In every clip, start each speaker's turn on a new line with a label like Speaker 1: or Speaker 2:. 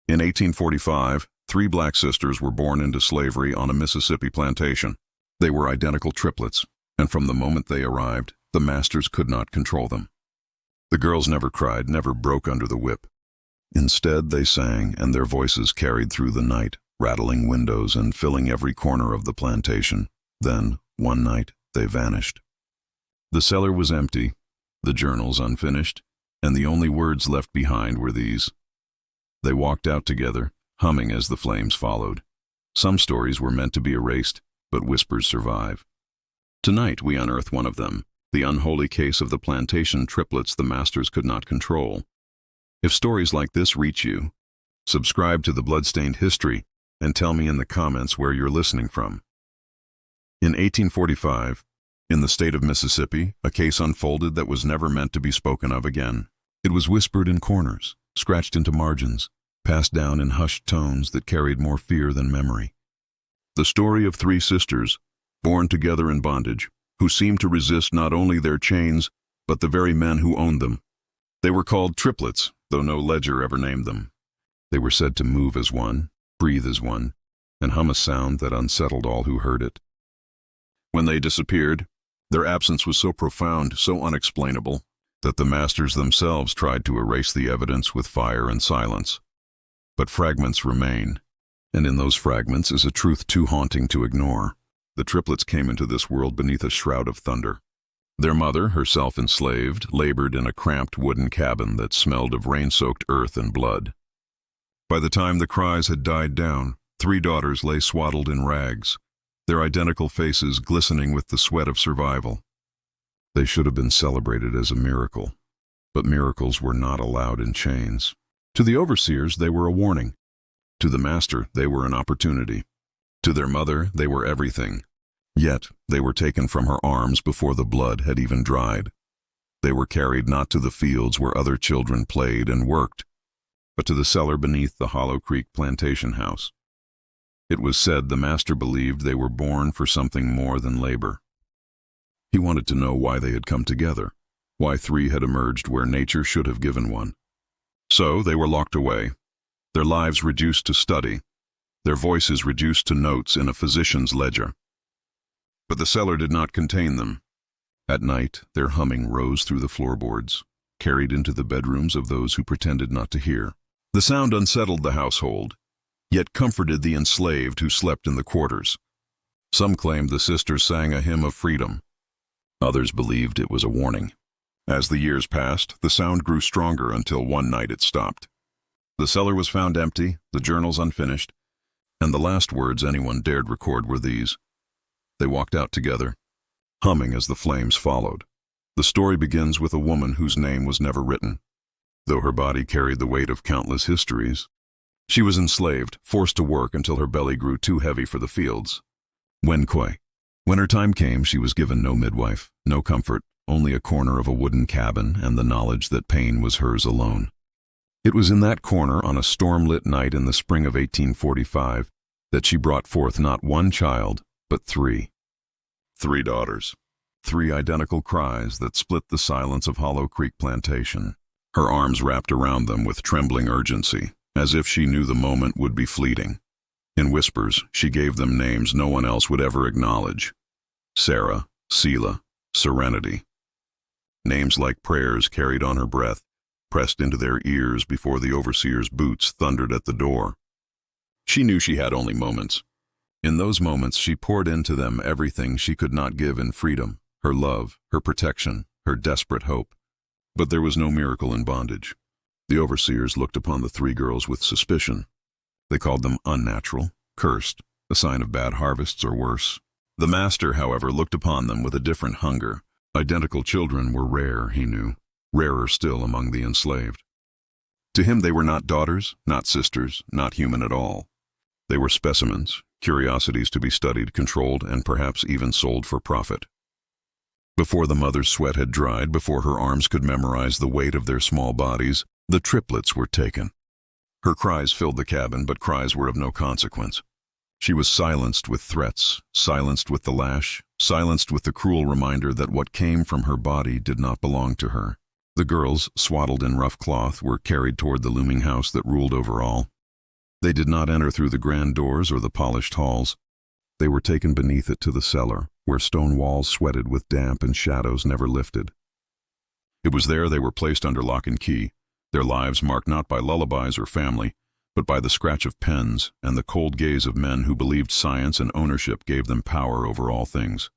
Speaker 1: In 1845, three black sisters were born into slavery on a Mississippi plantation. They were identical triplets, and from the moment they arrived, the masters could not control them. The girls never cried, never broke under the whip. Instead, they sang, and their voices carried through the night, rattling windows and filling every corner of the plantation. Then, one night, they vanished. The cellar was empty, the journals unfinished, and the only words left behind were these. They walked out together, humming as the flames followed. Some stories were meant to be erased, but whispers survive. Tonight we unearth one of them, the unholy case of the plantation triplets the masters could not control. If stories like this reach you, subscribe to the Bloodstained History and tell me in the comments where you're listening from. In 1845, in the state of Mississippi, a case unfolded that was never meant to be spoken of again. It was whispered in corners, scratched into margins, passed down in hushed tones that carried more fear than memory. The story of three sisters, born together in bondage, who seemed to resist not only their chains, but the very men who owned them. They were called triplets, though no ledger ever named them. They were said to move as one, breathe as one, and hum a sound that unsettled all who heard it. When they disappeared, their absence was so profound, so unexplainable, that the masters themselves tried to erase the evidence with fire and silence. But fragments remain, and in those fragments is a truth too haunting to ignore. The triplets came into this world beneath a shroud of thunder. Their mother, herself enslaved, labored in a cramped wooden cabin that smelled of rain-soaked earth and blood. By the time the cries had died down, three daughters lay swaddled in rags, their identical faces glistening with the sweat of survival. They should have been celebrated as a miracle, but miracles were not allowed in chains. To the overseers, they were a warning. To the master, they were an opportunity. To their mother, they were everything. Yet, they were taken from her arms before the blood had even dried. They were carried not to the fields where other children played and worked, but to the cellar beneath the Hollow Creek plantation house. It was said the master believed they were born for something more than labor. He wanted to know why they had come together, why three had emerged where nature should have given one. So they were locked away, their lives reduced to study, their voices reduced to notes in a physician's ledger. But the cellar did not contain them. At night, their humming rose through the floorboards, carried into the bedrooms of those who pretended not to hear. The sound unsettled the household, yet comforted the enslaved who slept in the quarters. Some claimed the sisters sang a hymn of freedom. Others believed it was a warning. As the years passed, the sound grew stronger until one night it stopped. The cellar was found empty, the journals unfinished, and the last words anyone dared record were these. They walked out together, humming as the flames followed. The story begins with a woman whose name was never written, though her body carried the weight of countless histories. She was enslaved, forced to work until her belly grew too heavy for the fields. When her time came, she was given no midwife, no comfort, only a corner of a wooden cabin and the knowledge that pain was hers alone. It was in that corner on a storm-lit night in the spring of 1845 that she brought forth not one child, but three. Three daughters. Three identical cries that split the silence of Hollow Creek Plantation. Her arms wrapped around them with trembling urgency, as if she knew the moment would be fleeting. In whispers, she gave them names no one else would ever acknowledge. Sarah, Selah, Serenity. Names like prayers carried on her breath, pressed into their ears before the overseer's boots thundered at the door. She knew she had only moments. In those moments, she poured into them everything she could not give in freedom, her love, her protection, her desperate hope. But there was no miracle in bondage. The overseers looked upon the three girls with suspicion. They called them unnatural, cursed, a sign of bad harvests or worse. The master, however, looked upon them with a different hunger. Identical children were rare, he knew, rarer still among the enslaved. To him they were not daughters, not sisters, not human at all. They were specimens, curiosities to be studied, controlled, and perhaps even sold for profit. Before the mother's sweat had dried, before her arms could memorize the weight of their small bodies, the triplets were taken. Her cries filled the cabin, but cries were of no consequence. She was silenced with threats, silenced with the lash, silenced with the cruel reminder that what came from her body did not belong to her. The girls, swaddled in rough cloth, were carried toward the looming house that ruled over all. They did not enter through the grand doors or the polished halls. They were taken beneath it to the cellar, where stone walls sweated with damp and shadows never lifted. It was there they were placed under lock and key, their lives marked not by lullabies or family, but by the scratch of pens and the cold gaze of men who believed science and ownership gave them power over all things.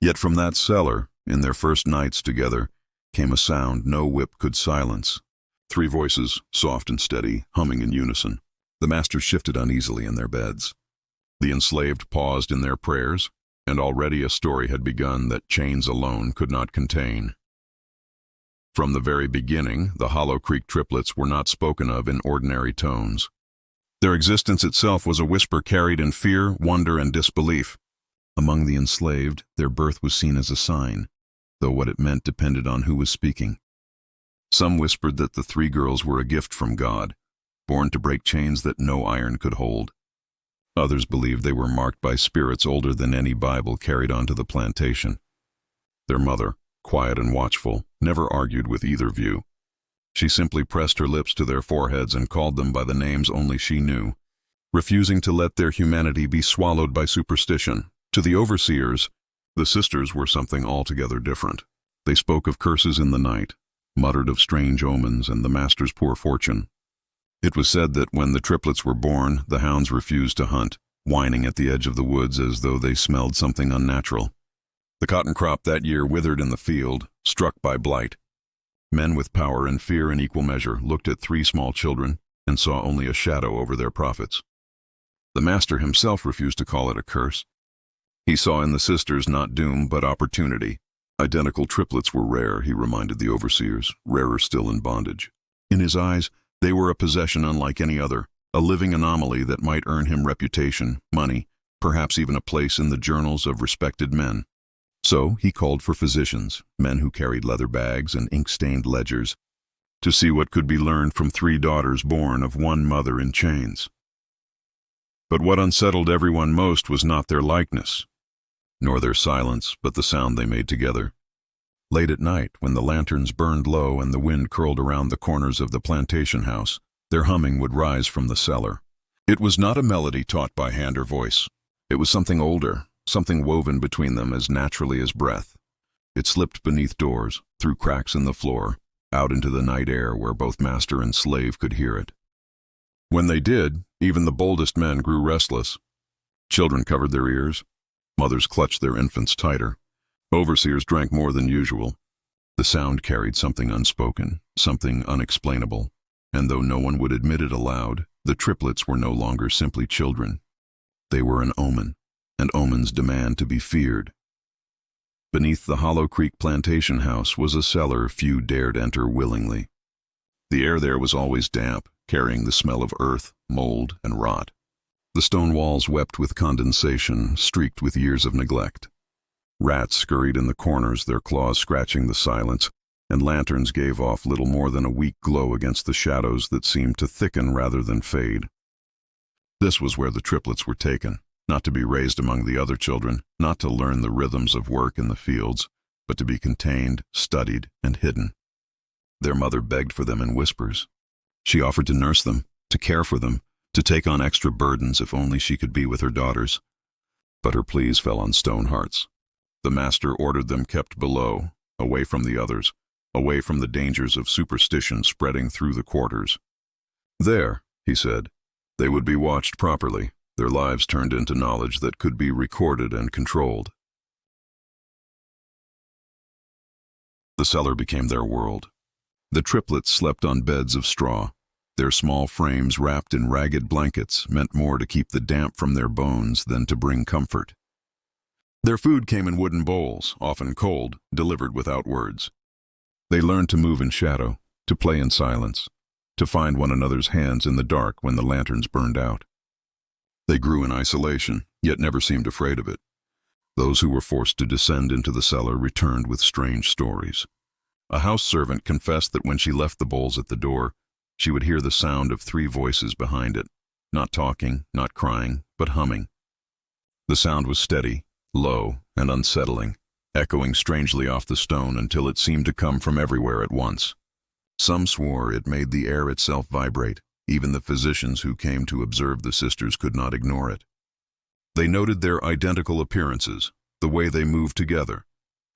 Speaker 1: Yet from that cellar, in their first nights together, came a sound no whip could silence. 3 voices, soft and steady, humming in unison. The masters shifted uneasily in their beds. The enslaved paused in their prayers, and already a story had begun that chains alone could not contain. From the very beginning, the Hollow Creek triplets were not spoken of in ordinary tones. Their existence itself was a whisper carried in fear, wonder, and disbelief. Among the enslaved, their birth was seen as a sign, though what it meant depended on who was speaking. Some whispered that the 3 girls were a gift from God, born to break chains that no iron could hold. Others believed they were marked by spirits older than any Bible carried onto the plantation. Their mother, quiet and watchful, never argued with either view. She simply pressed her lips to their foreheads and called them by the names only she knew, refusing to let their humanity be swallowed by superstition. To the overseers, the sisters were something altogether different. They spoke of curses in the night, muttered of strange omens and the master's poor fortune. It was said that when the triplets were born, the hounds refused to hunt, whining at the edge of the woods as though they smelled something unnatural. The cotton crop that year withered in the field, struck by blight. Men with power and fear in equal measure looked at 3 small children and saw only a shadow over their profits. The master himself refused to call it a curse. He saw in the sisters not doom but opportunity. Identical triplets were rare, he reminded the overseers, rarer still in bondage. In his eyes, they were a possession unlike any other, a living anomaly that might earn him reputation, money, perhaps even a place in the journals of respected men. So he called for physicians, men who carried leather bags and ink-stained ledgers, to see what could be learned from 3 daughters born of one mother in chains. But what unsettled everyone most was not their likeness, nor their silence, but the sound they made together. Late at night, when the lanterns burned low and the wind curled around the corners of the plantation house, their humming would rise from the cellar. It was not a melody taught by hand or voice. It was something older, something woven between them as naturally as breath. It slipped beneath doors, through cracks in the floor, out into the night air where both master and slave could hear it. When they did, even the boldest men grew restless. Children covered their ears. Mothers clutched their infants tighter. Overseers drank more than usual. The sound carried something unspoken, something unexplainable, and though no one would admit it aloud, the triplets were no longer simply children. They were an omen, and omens demand to be feared. Beneath the Hollow Creek plantation house was a cellar few dared enter willingly. The air there was always damp, carrying the smell of earth, mold, and rot. The stone walls wept with condensation, streaked with years of neglect. Rats scurried in the corners, their claws scratching the silence, and lanterns gave off little more than a weak glow against the shadows that seemed to thicken rather than fade. This was where the triplets were taken, not to be raised among the other children, not to learn the rhythms of work in the fields, but to be contained, studied, and hidden. Their mother begged for them in whispers. She offered to nurse them, to care for them, to take on extra burdens if only she could be with her daughters. But her pleas fell on stone hearts. The master ordered them kept below, away from the others, away from the dangers of superstition spreading through the quarters. There, he said, they would be watched properly, their lives turned into knowledge that could be recorded and controlled. The cellar became their world. The triplets slept on beds of straw. Their small frames wrapped in ragged blankets meant more to keep the damp from their bones than to bring comfort. Their food came in wooden bowls, often cold, delivered without words. They learned to move in shadow, to play in silence, to find one another's hands in the dark when the lanterns burned out. They grew in isolation, yet never seemed afraid of it. Those who were forced to descend into the cellar returned with strange stories. A house servant confessed that when she left the bowls at the door, she would hear the sound of 3 voices behind it, not talking, not crying, but humming. The sound was steady, low, and unsettling, echoing strangely off the stone until it seemed to come from everywhere at once. Some swore it made the air itself vibrate, Even the physicians who came to observe the sisters could not ignore it. They noted their identical appearances, the way they moved together,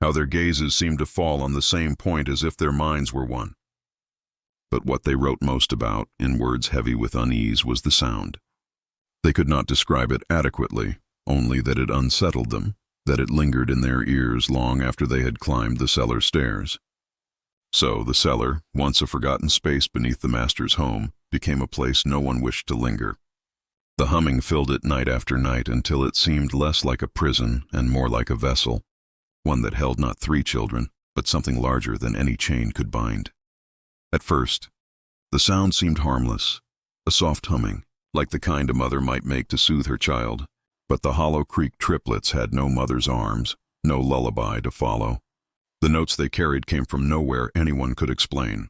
Speaker 1: how their gazes seemed to fall on the same point as if their minds were one. But what they wrote most about, in words heavy with unease, was the sound. They could not describe it adequately, only that it unsettled them, that it lingered in their ears long after they had climbed the cellar stairs. So the cellar, once a forgotten space beneath the master's home, became a place no one wished to linger. The humming filled it night after night until it seemed less like a prison and more like a vessel, one that held not 3 children, but something larger than any chain could bind. At first, the sound seemed harmless, a soft humming, like the kind a mother might make to soothe her child, but the Hollow Creek triplets had no mother's arms, no lullaby to follow. The notes they carried came from nowhere anyone could explain.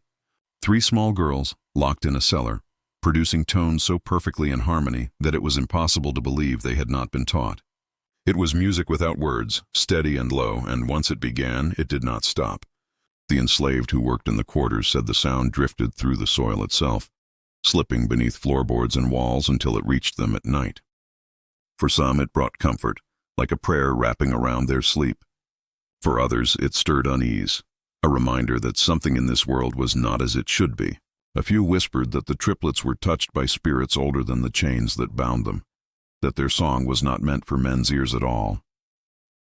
Speaker 1: 3 small girls, locked in a cellar, producing tones so perfectly in harmony that it was impossible to believe they had not been taught. It was music without words, steady and low, and once it began, it did not stop. The enslaved who worked in the quarters said the sound drifted through the soil itself, slipping beneath floorboards and walls until it reached them at night. For some, it brought comfort, like a prayer wrapping around their sleep. For others, it stirred unease, a reminder that something in this world was not as it should be. A few whispered that the triplets were touched by spirits older than the chains that bound them, that their song was not meant for men's ears at all.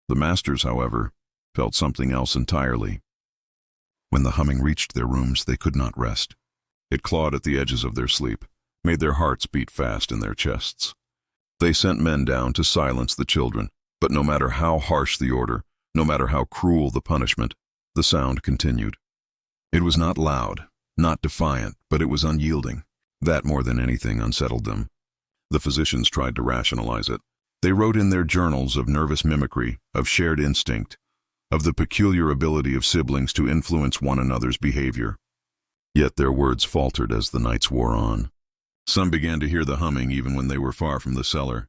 Speaker 1: The masters, however, felt something else entirely. When the humming reached their rooms, they could not rest. It clawed at the edges of their sleep, made their hearts beat fast in their chests. They sent men down to silence the children, but no matter how harsh the order, no matter how cruel the punishment, the sound continued. It was not loud, not defiant, but it was unyielding. That more than anything unsettled them. The physicians tried to rationalize it. They wrote in their journals of nervous mimicry, of shared instinct, of the peculiar ability of siblings to influence one another's behavior. Yet their words faltered as the nights wore on. Some began to hear the humming even when they were far from the cellar.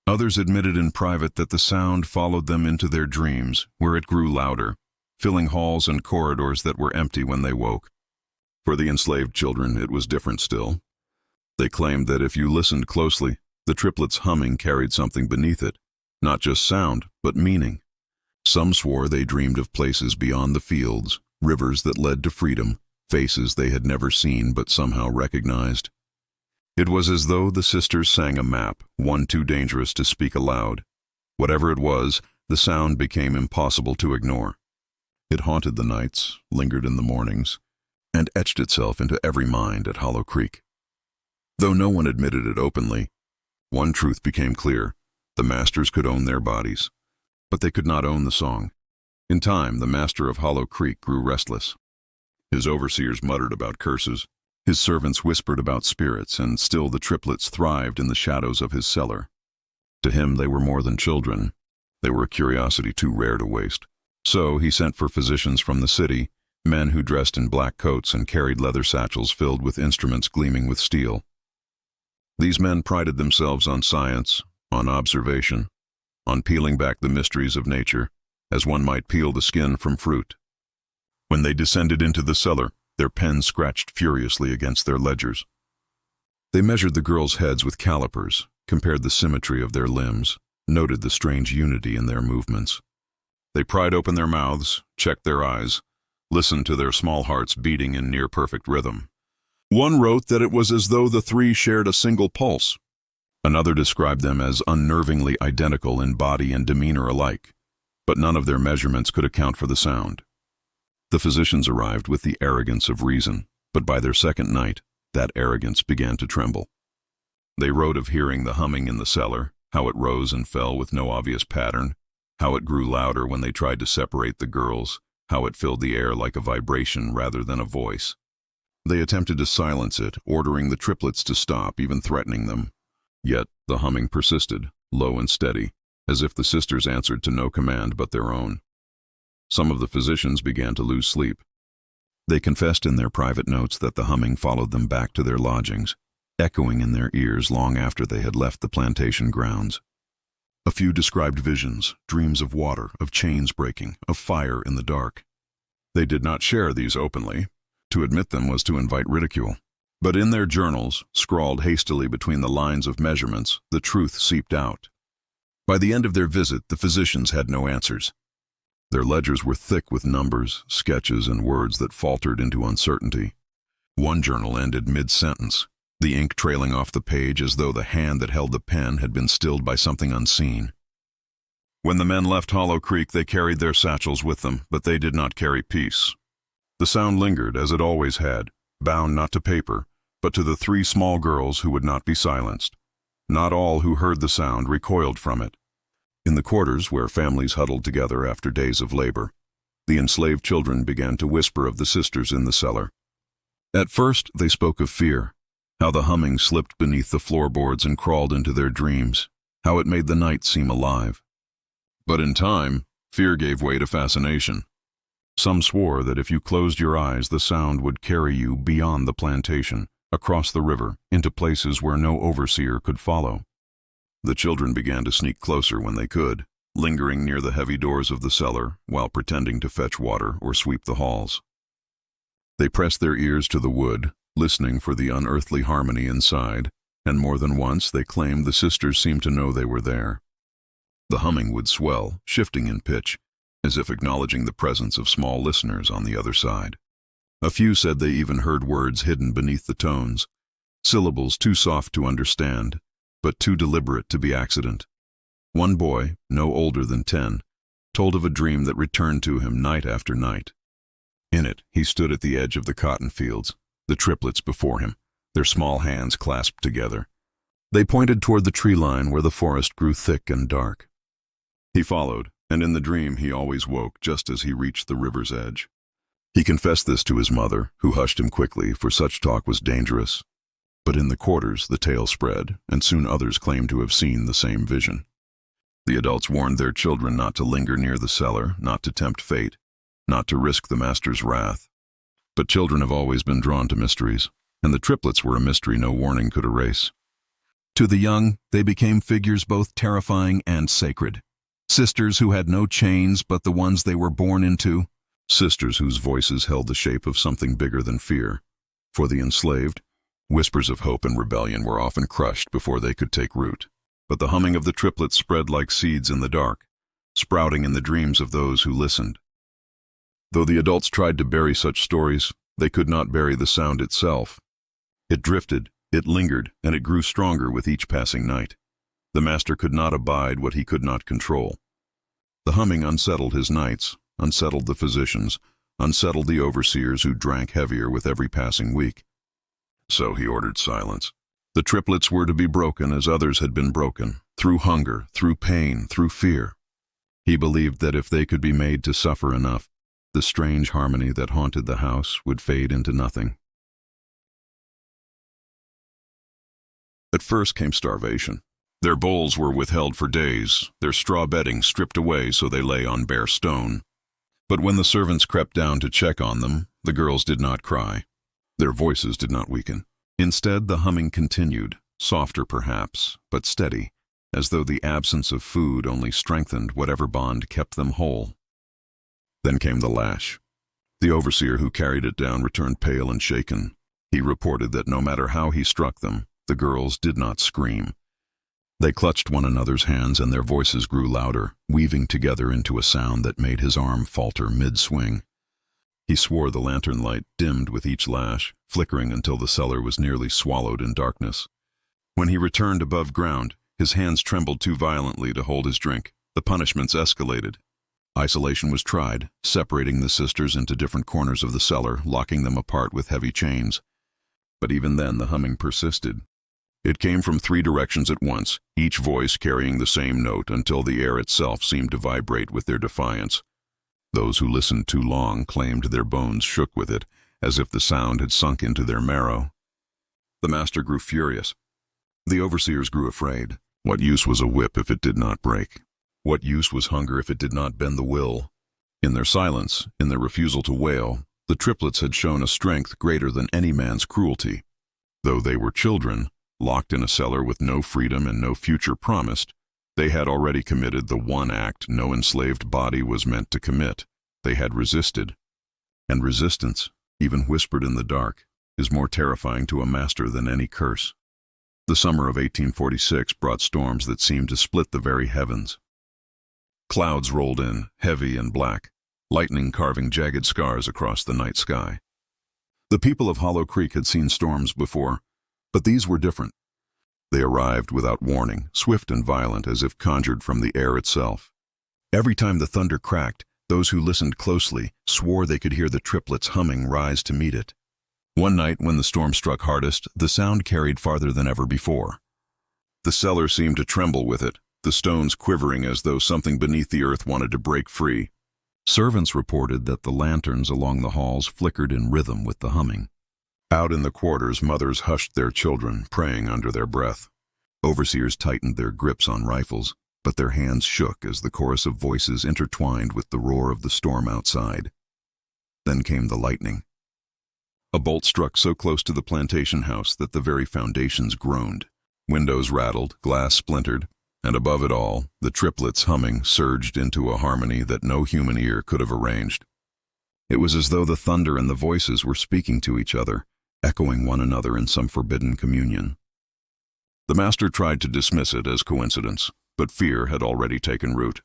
Speaker 1: Others admitted in private that the sound followed them into their dreams, where it grew louder, filling halls and corridors that were empty when they woke. For the enslaved children, it was different still. They claimed that if you listened closely, the triplets' humming carried something beneath it, not just sound, but meaning. Some swore they dreamed of places beyond the fields, rivers that led to freedom, faces they had never seen but somehow recognized. It was as though the sisters sang a map, one too dangerous to speak aloud. Whatever it was, the sound became impossible to ignore. It haunted the nights, lingered in the mornings, and etched itself into every mind at Hollow Creek. Though no one admitted it openly, one truth became clear: the masters could own their bodies, but they could not own the song. In time, the master of Hollow Creek grew restless. His overseers muttered about curses. His servants whispered about spirits, and still the triplets thrived in the shadows of his cellar. To him, they were more than children. They were a curiosity too rare to waste. So he sent for physicians from the city, men who dressed in black coats and carried leather satchels filled with instruments gleaming with steel. These men prided themselves on science, on observation, on peeling back the mysteries of nature, as one might peel the skin from fruit. When they descended into the cellar, their pens scratched furiously against their ledgers. They measured the girls' heads with calipers, compared the symmetry of their limbs, noted the strange unity in their movements. They pried open their mouths, checked their eyes, listened to their small hearts beating in near-perfect rhythm. One wrote that it was as though the 3 shared a single pulse. Another described them as unnervingly identical in body and demeanor alike, but none of their measurements could account for the sound. The physicians arrived with the arrogance of reason, but by their second night, that arrogance began to tremble. They wrote of hearing the humming in the cellar, how it rose and fell with no obvious pattern, how it grew louder when they tried to separate the girls, how it filled the air like a vibration rather than a voice. They attempted to silence it, ordering the triplets to stop, even threatening them. Yet the humming persisted, low and steady, as if the sisters answered to no command but their own. Some of the physicians began to lose sleep. They confessed in their private notes that the humming followed them back to their lodgings, echoing in their ears long after they had left the plantation grounds. A few described visions, dreams of water, of chains breaking, of fire in the dark. They did not share these openly. To admit them was to invite ridicule. But in their journals, scrawled hastily between the lines of measurements, the truth seeped out. By the end of their visit, the physicians had no answers. Their ledgers were thick with numbers, sketches, and words that faltered into uncertainty. One journal ended mid-sentence, the ink trailing off the page as though the hand that held the pen had been stilled by something unseen. When the men left Hollow Creek, they carried their satchels with them, but they did not carry peace. The sound lingered, as it always had, bound not to paper, but to the 3 small girls who would not be silenced. Not all who heard the sound recoiled from it. In the quarters, where families huddled together after days of labor, the enslaved children began to whisper of the sisters in the cellar. At first, they spoke of fear, how the humming slipped beneath the floorboards and crawled into their dreams, how it made the night seem alive. But in time, fear gave way to fascination. Some swore that if you closed your eyes, the sound would carry you beyond the plantation, across the river, into places where no overseer could follow. The children began to sneak closer when they could, lingering near the heavy doors of the cellar while pretending to fetch water or sweep the halls. They pressed their ears to the wood, listening for the unearthly harmony inside, and more than once they claimed the sisters seemed to know they were there. The humming would swell, shifting in pitch, as if acknowledging the presence of small listeners on the other side. A few said they even heard words hidden beneath the tones, syllables too soft to understand, but too deliberate to be accident. One boy, no older than 10, told of a dream that returned to him night after night. In it, he stood at the edge of the cotton fields, the triplets before him, their small hands clasped together. They pointed toward the tree line where the forest grew thick and dark. He followed, and in the dream he always woke just as he reached the river's edge. He confessed this to his mother, who hushed him quickly, for such talk was dangerous. But in the quarters the tale spread, and soon others claimed to have seen the same vision. The adults warned their children not to linger near the cellar, not to tempt fate, not to risk the master's wrath. But children have always been drawn to mysteries, and the triplets were a mystery no warning could erase. To the young, they became figures both terrifying and sacred. Sisters who had no chains but the ones they were born into. Sisters whose voices held the shape of something bigger than fear. For the enslaved, whispers of hope and rebellion were often crushed before they could take root. But the humming of the triplets spread like seeds in the dark, sprouting in the dreams of those who listened. Though the adults tried to bury such stories, they could not bury the sound itself. It drifted, it lingered, and it grew stronger with each passing night. The master could not abide what he could not control. The humming unsettled his nights, unsettled the physicians, unsettled the overseers who drank heavier with every passing week. So he ordered silence. The triplets were to be broken as others had been broken, through hunger, through pain, through fear. He believed that if they could be made to suffer enough, the strange harmony that haunted the house would fade into nothing. At first came starvation. Their bowls were withheld for days, their straw bedding stripped away so they lay on bare stone. But when the servants crept down to check on them, the girls did not cry. Their voices did not weaken. Instead, the humming continued, softer perhaps, but steady, as though the absence of food only strengthened whatever bond kept them whole. Then came the lash. The overseer who carried it down returned pale and shaken. He reported that no matter how he struck them, the girls did not scream. They clutched one another's hands and their voices grew louder, weaving together into a sound that made his arm falter mid-swing. He swore the lantern light dimmed with each lash, flickering until the cellar was nearly swallowed in darkness. When he returned above ground, his hands trembled too violently to hold his drink. The punishments escalated. Isolation was tried, separating the sisters into different corners of the cellar, locking them apart with heavy chains. But even then the humming persisted. It came from 3 directions at once, each voice carrying the same note until the air itself seemed to vibrate with their defiance. Those who listened too long claimed their bones shook with it, as if the sound had sunk into their marrow. The master grew furious. The overseers grew afraid. What use was a whip if it did not break? What use was hunger if it did not bend the will? In their silence, in their refusal to wail, the triplets had shown a strength greater than any man's cruelty. Though they were children, locked in a cellar with no freedom and no future promised, they had already committed the one act no enslaved body was meant to commit. They had resisted. And resistance, even whispered in the dark, is more terrifying to a master than any curse. The summer of 1846 brought storms that seemed to split the very heavens. Clouds rolled in, heavy and black, lightning carving jagged scars across the night sky. The people of Hollow Creek had seen storms before, but these were different. They arrived without warning, swift and violent as if conjured from the air itself. Every time the thunder cracked, those who listened closely swore they could hear the triplets humming rise to meet it. One night, when the storm struck hardest, the sound carried farther than ever before. The cellar seemed to tremble with it, the stones quivering as though something beneath the earth wanted to break free. Servants reported that the lanterns along the halls flickered in rhythm with the humming. Out in the quarters, mothers hushed their children, praying under their breath. Overseers tightened their grips on rifles, but their hands shook as the chorus of voices intertwined with the roar of the storm outside. Then came the lightning. A bolt struck so close to the plantation house that the very foundations groaned. Windows rattled, glass splintered, and above it all, the triplets humming surged into a harmony that no human ear could have arranged. It was as though the thunder and the voices were speaking to each other, echoing one another in some forbidden communion. The master tried to dismiss it as coincidence, but fear had already taken root.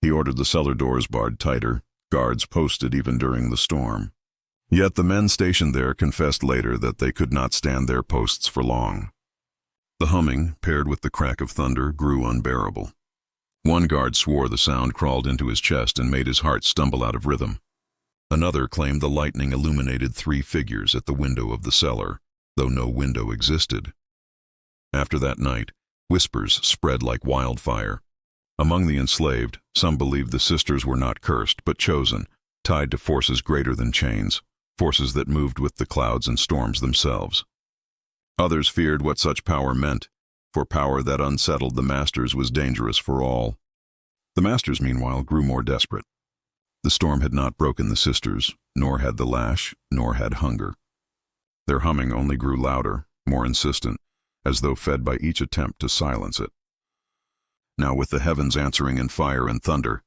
Speaker 1: He ordered the cellar doors barred tighter, guards posted even during the storm. Yet the men stationed there confessed later that they could not stand their posts for long. The humming, paired with the crack of thunder, grew unbearable. One guard swore the sound crawled into his chest and made his heart stumble out of rhythm. Another claimed the lightning illuminated 3 figures at the window of the cellar, though no window existed. After that night, whispers spread like wildfire. Among the enslaved, some believed the sisters were not cursed, but chosen, tied to forces greater than chains, forces that moved with the clouds and storms themselves. Others feared what such power meant, for power that unsettled the masters was dangerous for all. The masters, meanwhile, grew more desperate. The storm had not broken the sisters, nor had the lash, nor had hunger. Their humming only grew louder, more insistent, as though fed by each attempt to silence it. Now, with the heavens answering in fire and thunder,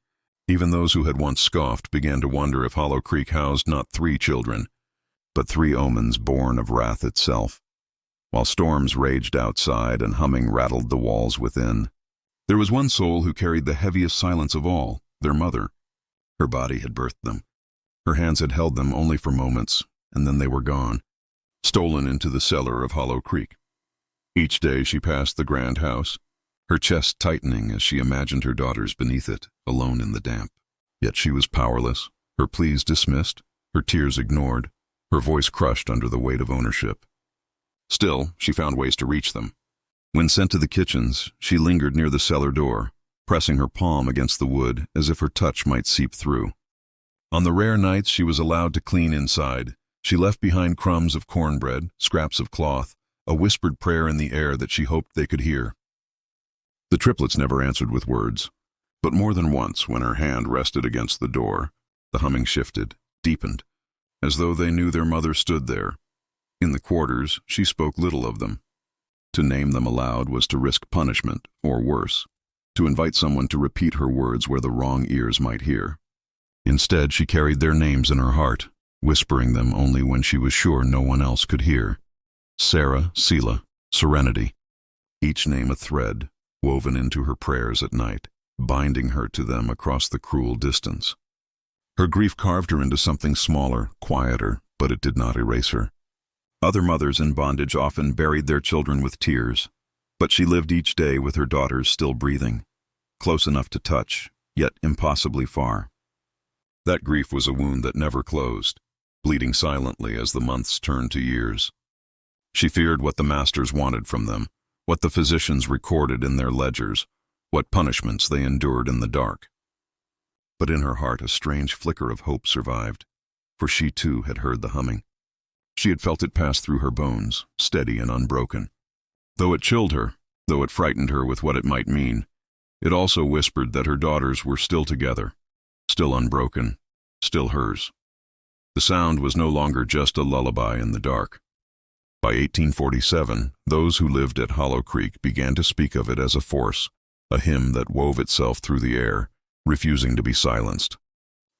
Speaker 1: even those who had once scoffed began to wonder if Hollow Creek housed not 3 children, but 3 omens born of wrath itself. While storms raged outside and humming rattled the walls within, there was one soul who carried the heaviest silence of all, their mother. Her body had birthed them. Her hands had held them only for moments, and then they were gone, stolen into the cellar of Hollow Creek. Each day she passed the grand house, her chest tightening as she imagined her daughters beneath it, alone in the damp. Yet she was powerless, her pleas dismissed, her tears ignored, her voice crushed under the weight of ownership. Still, she found ways to reach them. When sent to the kitchens, she lingered near the cellar door, pressing her palm against the wood as if her touch might seep through. On the rare nights she was allowed to clean inside, she left behind crumbs of cornbread, scraps of cloth, a whispered prayer in the air that she hoped they could hear. The triplets never answered with words, but more than once, when her hand rested against the door, the humming shifted, deepened, as though they knew their mother stood there. In the quarters, she spoke little of them. To name them aloud was to risk punishment, or worse, to invite someone to repeat her words where the wrong ears might hear. Instead, she carried their names in her heart, whispering them only when she was sure no one else could hear. Sarah, Selah, Serenity, each name a thread, woven into her prayers at night, binding her to them across the cruel distance. Her grief carved her into something smaller, quieter, but it did not erase her. Other mothers in bondage often buried their children with tears, but she lived each day with her daughters still breathing, close enough to touch, yet impossibly far. That grief was a wound that never closed, bleeding silently as the months turned to years. She feared what the masters wanted from them, what the physicians recorded in their ledgers, what punishments they endured in the dark. But in her heart a strange flicker of hope survived, for she too had heard the humming. She had felt it pass through her bones, steady and unbroken. Though it chilled her, though it frightened her with what it might mean, it also whispered that her daughters were still together, still unbroken, still hers. The sound was no longer just a lullaby in the dark. By 1847, those who lived at Hollow Creek began to speak of it as a force, a hymn that wove itself through the air, refusing to be silenced.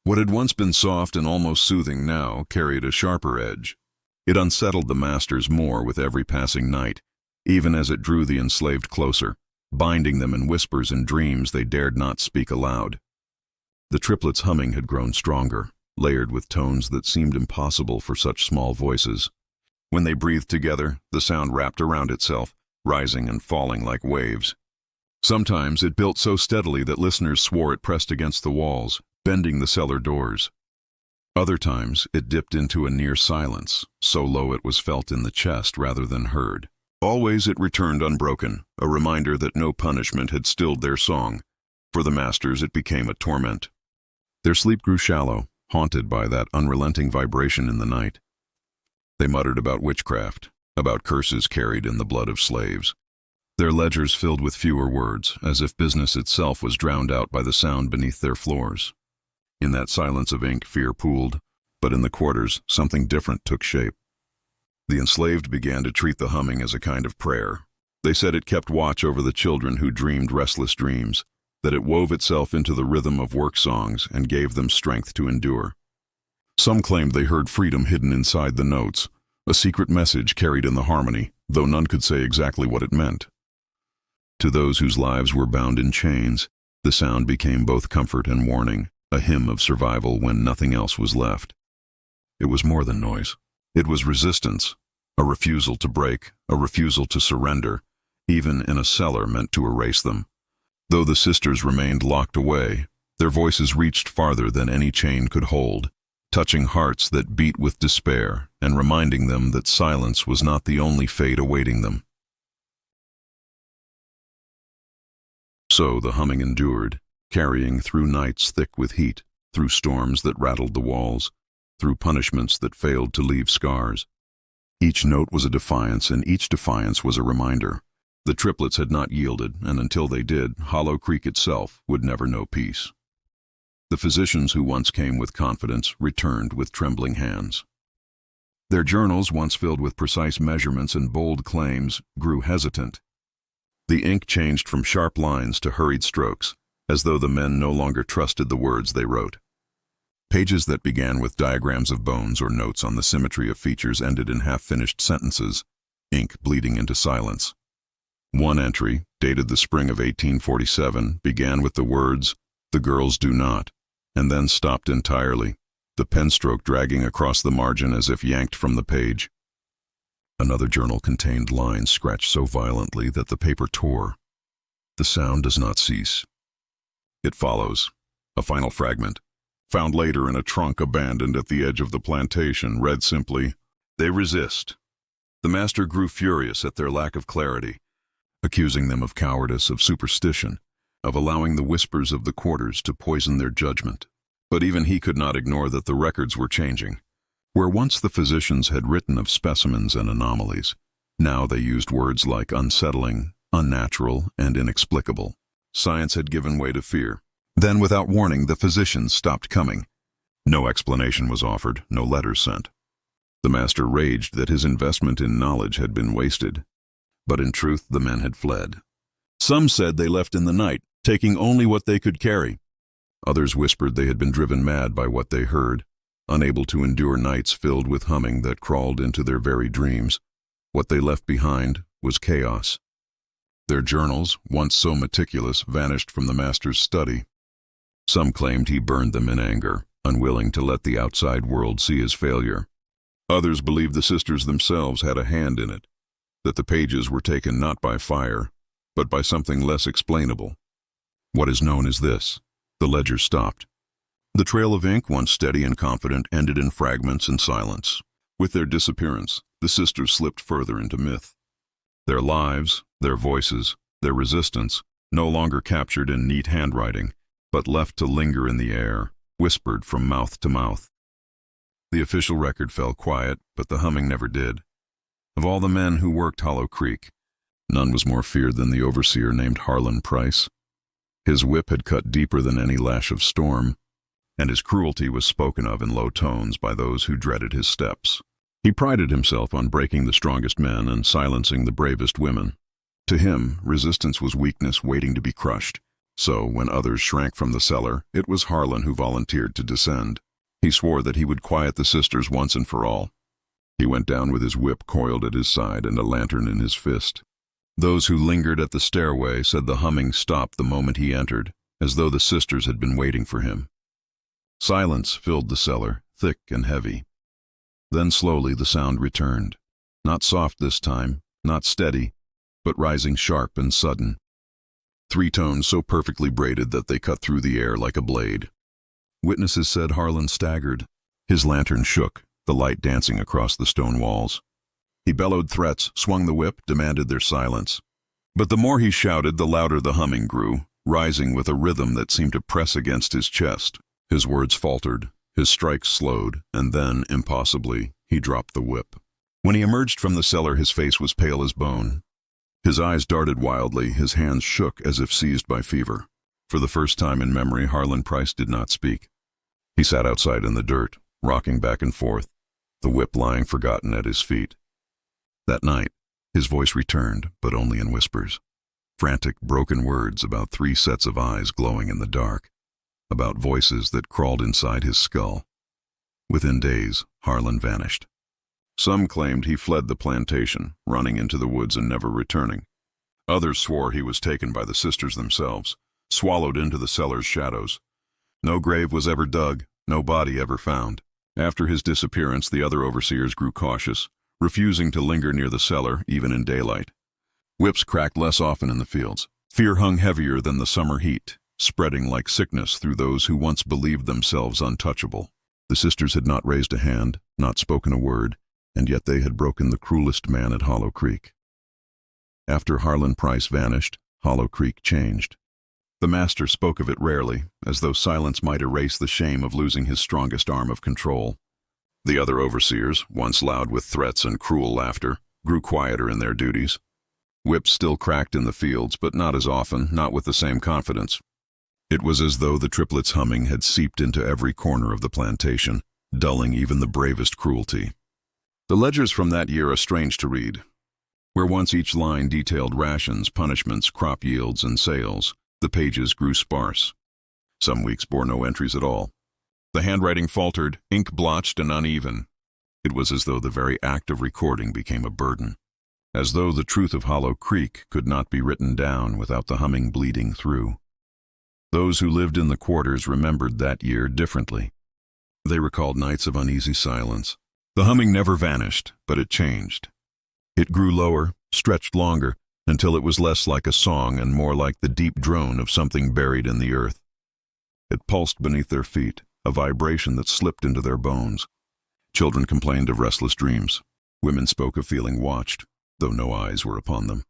Speaker 1: What had once been soft and almost soothing now carried a sharper edge. It unsettled the masters more with every passing night, even as it drew the enslaved closer, binding them in whispers and dreams they dared not speak aloud. The triplets' humming had grown stronger, layered with tones that seemed impossible for such small voices. When they breathed together, the sound wrapped around itself, rising and falling like waves. Sometimes it built so steadily that listeners swore it pressed against the walls, bending the cellar doors. Other times it dipped into a near silence, so low it was felt in the chest rather than heard. Always it returned unbroken, a reminder that no punishment had stilled their song. For the masters it became a torment. Their sleep grew shallow, haunted by that unrelenting vibration in the night. They muttered about witchcraft, about curses carried in the blood of slaves. Their ledgers filled with fewer words, as if business itself was drowned out by the sound beneath their floors. In that silence of ink, fear pooled, but in the quarters, something different took shape. The enslaved began to treat the humming as a kind of prayer. They said it kept watch over the children who dreamed restless dreams, that it wove itself into the rhythm of work songs and gave them strength to endure. Some claimed they heard freedom hidden inside the notes, a secret message carried in the harmony, though none could say exactly what it meant. To those whose lives were bound in chains, the sound became both comfort and warning, a hymn of survival when nothing else was left. It was more than noise. It was resistance, a refusal to break, a refusal to surrender, even in a cellar meant to erase them. Though the sisters remained locked away, their voices reached farther than any chain could hold, touching hearts that beat with despair and reminding them that silence was not the only fate awaiting them. So the humming endured, carrying through nights thick with heat, through storms that rattled the walls, through punishments that failed to leave scars. Each note was a defiance, and each defiance was a reminder. The triplets had not yielded, and until they did, Hollow Creek itself would never know peace. The physicians who once came with confidence returned with trembling hands. Their journals, once filled with precise measurements and bold claims, grew hesitant. The ink changed from sharp lines to hurried strokes, as though the men no longer trusted the words they wrote. Pages that began with diagrams of bones or notes on the symmetry of features ended in half-finished sentences, ink bleeding into silence. One entry, dated the spring of 1847, began with the words, "The girls do not," and then stopped entirely, the pen stroke dragging across the margin as if yanked from the page. Another journal contained lines scratched so violently that the paper tore. The sound does not cease. It follows, a final fragment, found later in a trunk abandoned at the edge of the plantation, read simply, "They resist." The master grew furious at their lack of clarity, accusing them of cowardice, of superstition, of allowing the whispers of the quarters to poison their judgment. But even he could not ignore that the records were changing. Where once the physicians had written of specimens and anomalies, now they used words like unsettling, unnatural, and inexplicable. Science had given way to fear. Then, without warning, the physicians stopped coming. No explanation was offered, no letters sent. The master raged that his investment in knowledge had been wasted. But in truth, the men had fled. Some said they left in the night, taking only what they could carry. Others whispered they had been driven mad by what they heard, unable to endure nights filled with humming that crawled into their very dreams. What they left behind was chaos. Their journals, once so meticulous, vanished from the master's study. Some claimed he burned them in anger, unwilling to let the outside world see his failure. Others believed the sisters themselves had a hand in it, that the pages were taken not by fire, but by something less explainable. What is known is this: the ledger stopped. The trail of ink, once steady and confident, ended in fragments and silence. With their disappearance, the sisters slipped further into myth. Their lives, their voices, their resistance, no longer captured in neat handwriting, but left to linger in the air, whispered from mouth to mouth. The official record fell quiet, but the humming never did. Of all the men who worked Hollow Creek, none was more feared than the overseer named Harlan Price. His whip had cut deeper than any lash of storm, and his cruelty was spoken of in low tones by those who dreaded his steps. He prided himself on breaking the strongest men and silencing the bravest women. To him, resistance was weakness waiting to be crushed. So, when others shrank from the cellar, it was Harlan who volunteered to descend. He swore that he would quiet the sisters once and for all. He went down with his whip coiled at his side and a lantern in his fist. Those who lingered at the stairway said the humming stopped the moment he entered, as though the sisters had been waiting for him. Silence filled the cellar, thick and heavy. Then slowly the sound returned. Not soft this time, not steady, but rising sharp and sudden. 3 tones so perfectly braided that they cut through the air like a blade. Witnesses said Harlan staggered. His lantern shook, the light dancing across the stone walls. He bellowed threats, swung the whip, demanded their silence. But the more he shouted, the louder the humming grew, rising with a rhythm that seemed to press against his chest. His words faltered, his strikes slowed, and then, impossibly, he dropped the whip. When he emerged from the cellar, his face was pale as bone. His eyes darted wildly, his hands shook as if seized by fever. For the first time in memory, Harlan Price did not speak. He sat outside in the dirt, rocking back and forth, the whip lying forgotten at his feet. That night, his voice returned, but only in whispers. Frantic, broken words about 3 sets of eyes glowing in the dark, about voices that crawled inside his skull. Within days, Harlan vanished. Some claimed he fled the plantation, running into the woods and never returning. Others swore he was taken by the sisters themselves, swallowed into the cellar's shadows. No grave was ever dug, no body ever found. After his disappearance, the other overseers grew cautious, refusing to linger near the cellar, even in daylight. Whips cracked less often in the fields. Fear hung heavier than the summer heat, spreading like sickness through those who once believed themselves untouchable. The sisters had not raised a hand, not spoken a word, and yet they had broken the cruelest man at Hollow Creek. After Harlan Price vanished, Hollow Creek changed. The master spoke of it rarely, as though silence might erase the shame of losing his strongest arm of control. The other overseers, once loud with threats and cruel laughter, grew quieter in their duties. Whips still cracked in the fields, but not as often, not with the same confidence. It was as though the triplets' humming had seeped into every corner of the plantation, dulling even the bravest cruelty. The ledgers from that year are strange to read. Where once each line detailed rations, punishments, crop yields, and sales, the pages grew sparse. Some weeks bore no entries at all. The handwriting faltered, ink blotched and uneven. It was as though the very act of recording became a burden, as though the truth of Hollow Creek could not be written down without the humming bleeding through. Those who lived in the quarters remembered that year differently. They recalled nights of uneasy silence. The humming never vanished, but it changed. It grew lower, stretched longer, until it was less like a song and more like the deep drone of something buried in the earth. It pulsed beneath their feet, a vibration that slipped into their bones. Children complained of restless dreams. Women spoke of feeling watched, though no eyes were upon them.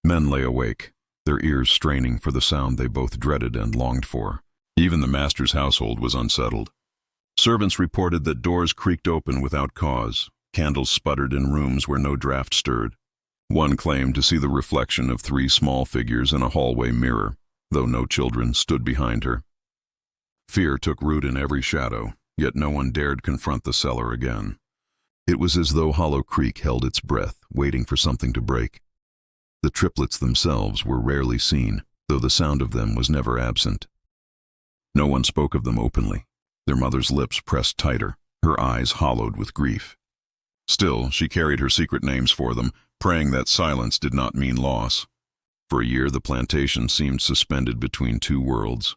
Speaker 1: Men lay awake, their ears straining for the sound they both dreaded and longed for. Even the master's household was unsettled. Servants reported that doors creaked open without cause, candles sputtered in rooms where no draft stirred. One claimed to see the reflection of 3 small figures in a hallway mirror, though no children stood behind her. Fear took root in every shadow, yet no one dared confront the cellar again. It was as though Hollow Creek held its breath, waiting for something to break. The triplets themselves were rarely seen, though the sound of them was never absent. No one spoke of them openly. Their mother's lips pressed tighter, her eyes hollowed with grief. Still, she carried her secret names for them, praying that silence did not mean loss. For a year, the plantation seemed suspended between 2 worlds,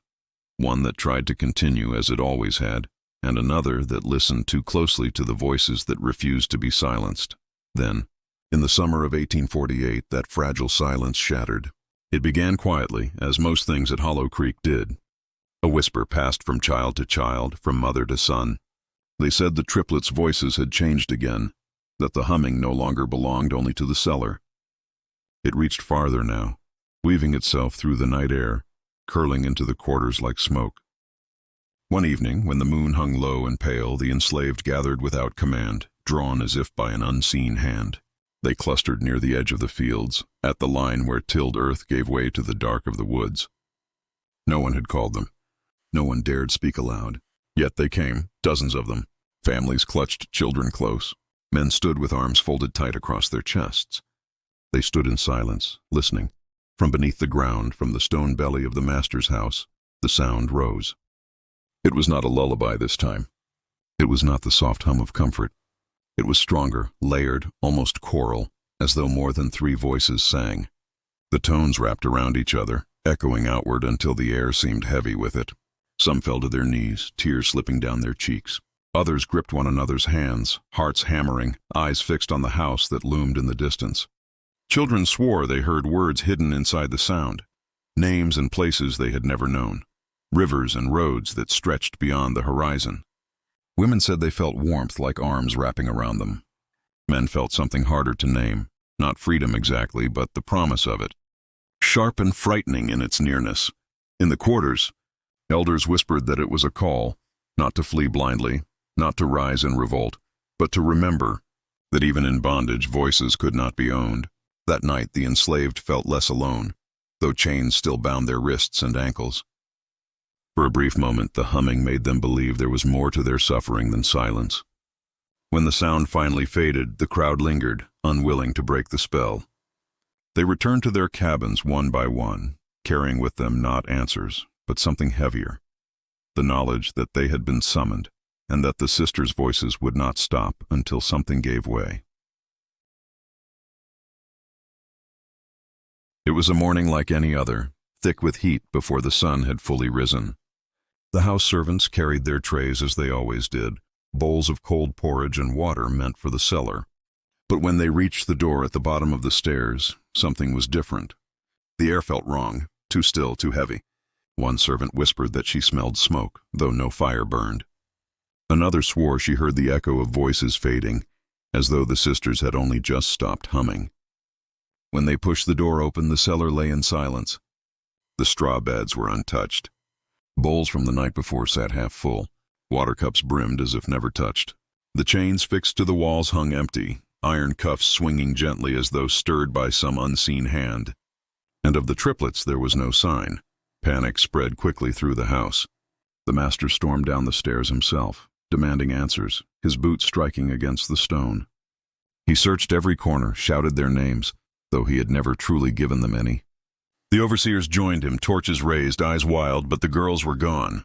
Speaker 1: one that tried to continue as it always had, and another that listened too closely to the voices that refused to be silenced. Then, in the summer of 1848, that fragile silence shattered. It began quietly, as most things at Hollow Creek did. A whisper passed from child to child, from mother to son. They said the triplets' voices had changed again, that the humming no longer belonged only to the cellar. It reached farther now, weaving itself through the night air, curling into the quarters like smoke. One evening, when the moon hung low and pale, the enslaved gathered without command, drawn as if by an unseen hand. They clustered near the edge of the fields, at the line where tilled earth gave way to the dark of the woods. No one had called them. No one dared speak aloud. Yet they came, dozens of them. Families clutched children close. Men stood with arms folded tight across their chests. They stood in silence, listening. From beneath the ground, from the stone belly of the master's house, the sound rose. It was not a lullaby this time. It was not the soft hum of comfort. It was stronger, layered, almost choral, as though more than 3 voices sang. The tones wrapped around each other, echoing outward until the air seemed heavy with it. Some fell to their knees, tears slipping down their cheeks. Others gripped one another's hands, hearts hammering, eyes fixed on the house that loomed in the distance. Children swore they heard words hidden inside the sound, names and places they had never known, rivers and roads that stretched beyond the horizon. Women said they felt warmth like arms wrapping around them. Men felt something harder to name, not freedom exactly, but the promise of it. Sharp and frightening in its nearness. In the quarters, elders whispered that it was a call, not to flee blindly, not to rise in revolt, but to remember that even in bondage voices could not be owned. That night the enslaved felt less alone, though chains still bound their wrists and ankles. For a brief moment the humming made them believe there was more to their suffering than silence. When the sound finally faded, the crowd lingered, unwilling to break the spell. They returned to their cabins one by one, carrying with them not answers, but something heavier, the knowledge that they had been summoned, and that the sisters' voices would not stop until something gave way. It was a morning like any other, thick with heat before the sun had fully risen. The house servants carried their trays as they always did, bowls of cold porridge and water meant for the cellar. But when they reached the door at the bottom of the stairs, something was different. The air felt wrong, too still, too heavy. One servant whispered that she smelled smoke, though no fire burned. Another swore she heard the echo of voices fading, as though the sisters had only just stopped humming. When they pushed the door open, the cellar lay in silence. The straw beds were untouched. Bowls from the night before sat half full, water cups brimmed as if never touched. The chains fixed to the walls hung empty, iron cuffs swinging gently as though stirred by some unseen hand. And of the triplets there was no sign. Panic spread quickly through the house. The master stormed down the stairs himself, demanding answers, his boots striking against the stone. He searched every corner, shouted their names, though he had never truly given them any. The overseers joined him, torches raised, eyes wild, but the girls were gone.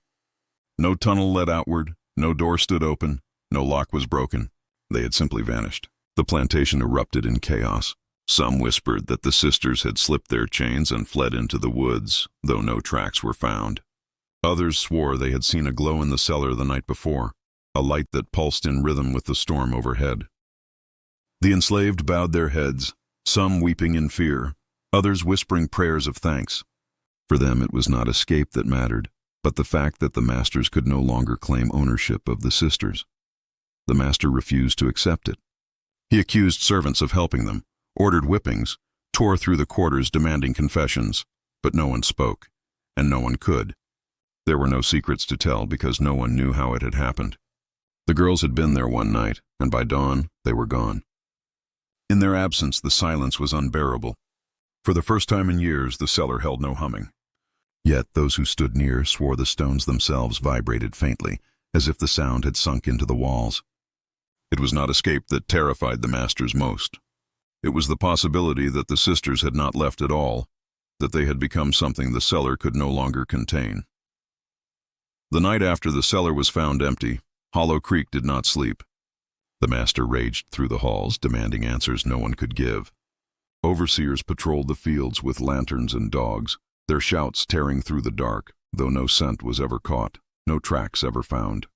Speaker 1: No tunnel led outward, no door stood open, no lock was broken. They had simply vanished. The plantation erupted in chaos. Some whispered that the sisters had slipped their chains and fled into the woods, though no tracks were found. Others swore they had seen a glow in the cellar the night before, a light that pulsed in rhythm with the storm overhead. The enslaved bowed their heads, some weeping in fear, others whispering prayers of thanks. For them it was not escape that mattered, but the fact that the masters could no longer claim ownership of the sisters. The master refused to accept it. He accused servants of helping them, ordered whippings, tore through the quarters demanding confessions, but no one spoke, and no one could. There were no secrets to tell because no one knew how it had happened. The girls had been there one night, and by dawn they were gone. In their absence the silence was unbearable. For the first time in years the cellar held no humming. Yet those who stood near swore the stones themselves vibrated faintly, as if the sound had sunk into the walls. It was not escape that terrified the masters most. It was the possibility that the sisters had not left at all, that they had become something the cellar could no longer contain. The night after the cellar was found empty, Hollow Creek did not sleep. The master raged through the halls, demanding answers no one could give. Overseers patrolled the fields with lanterns and dogs, their shouts tearing through the dark, though no scent was ever caught, no tracks ever found.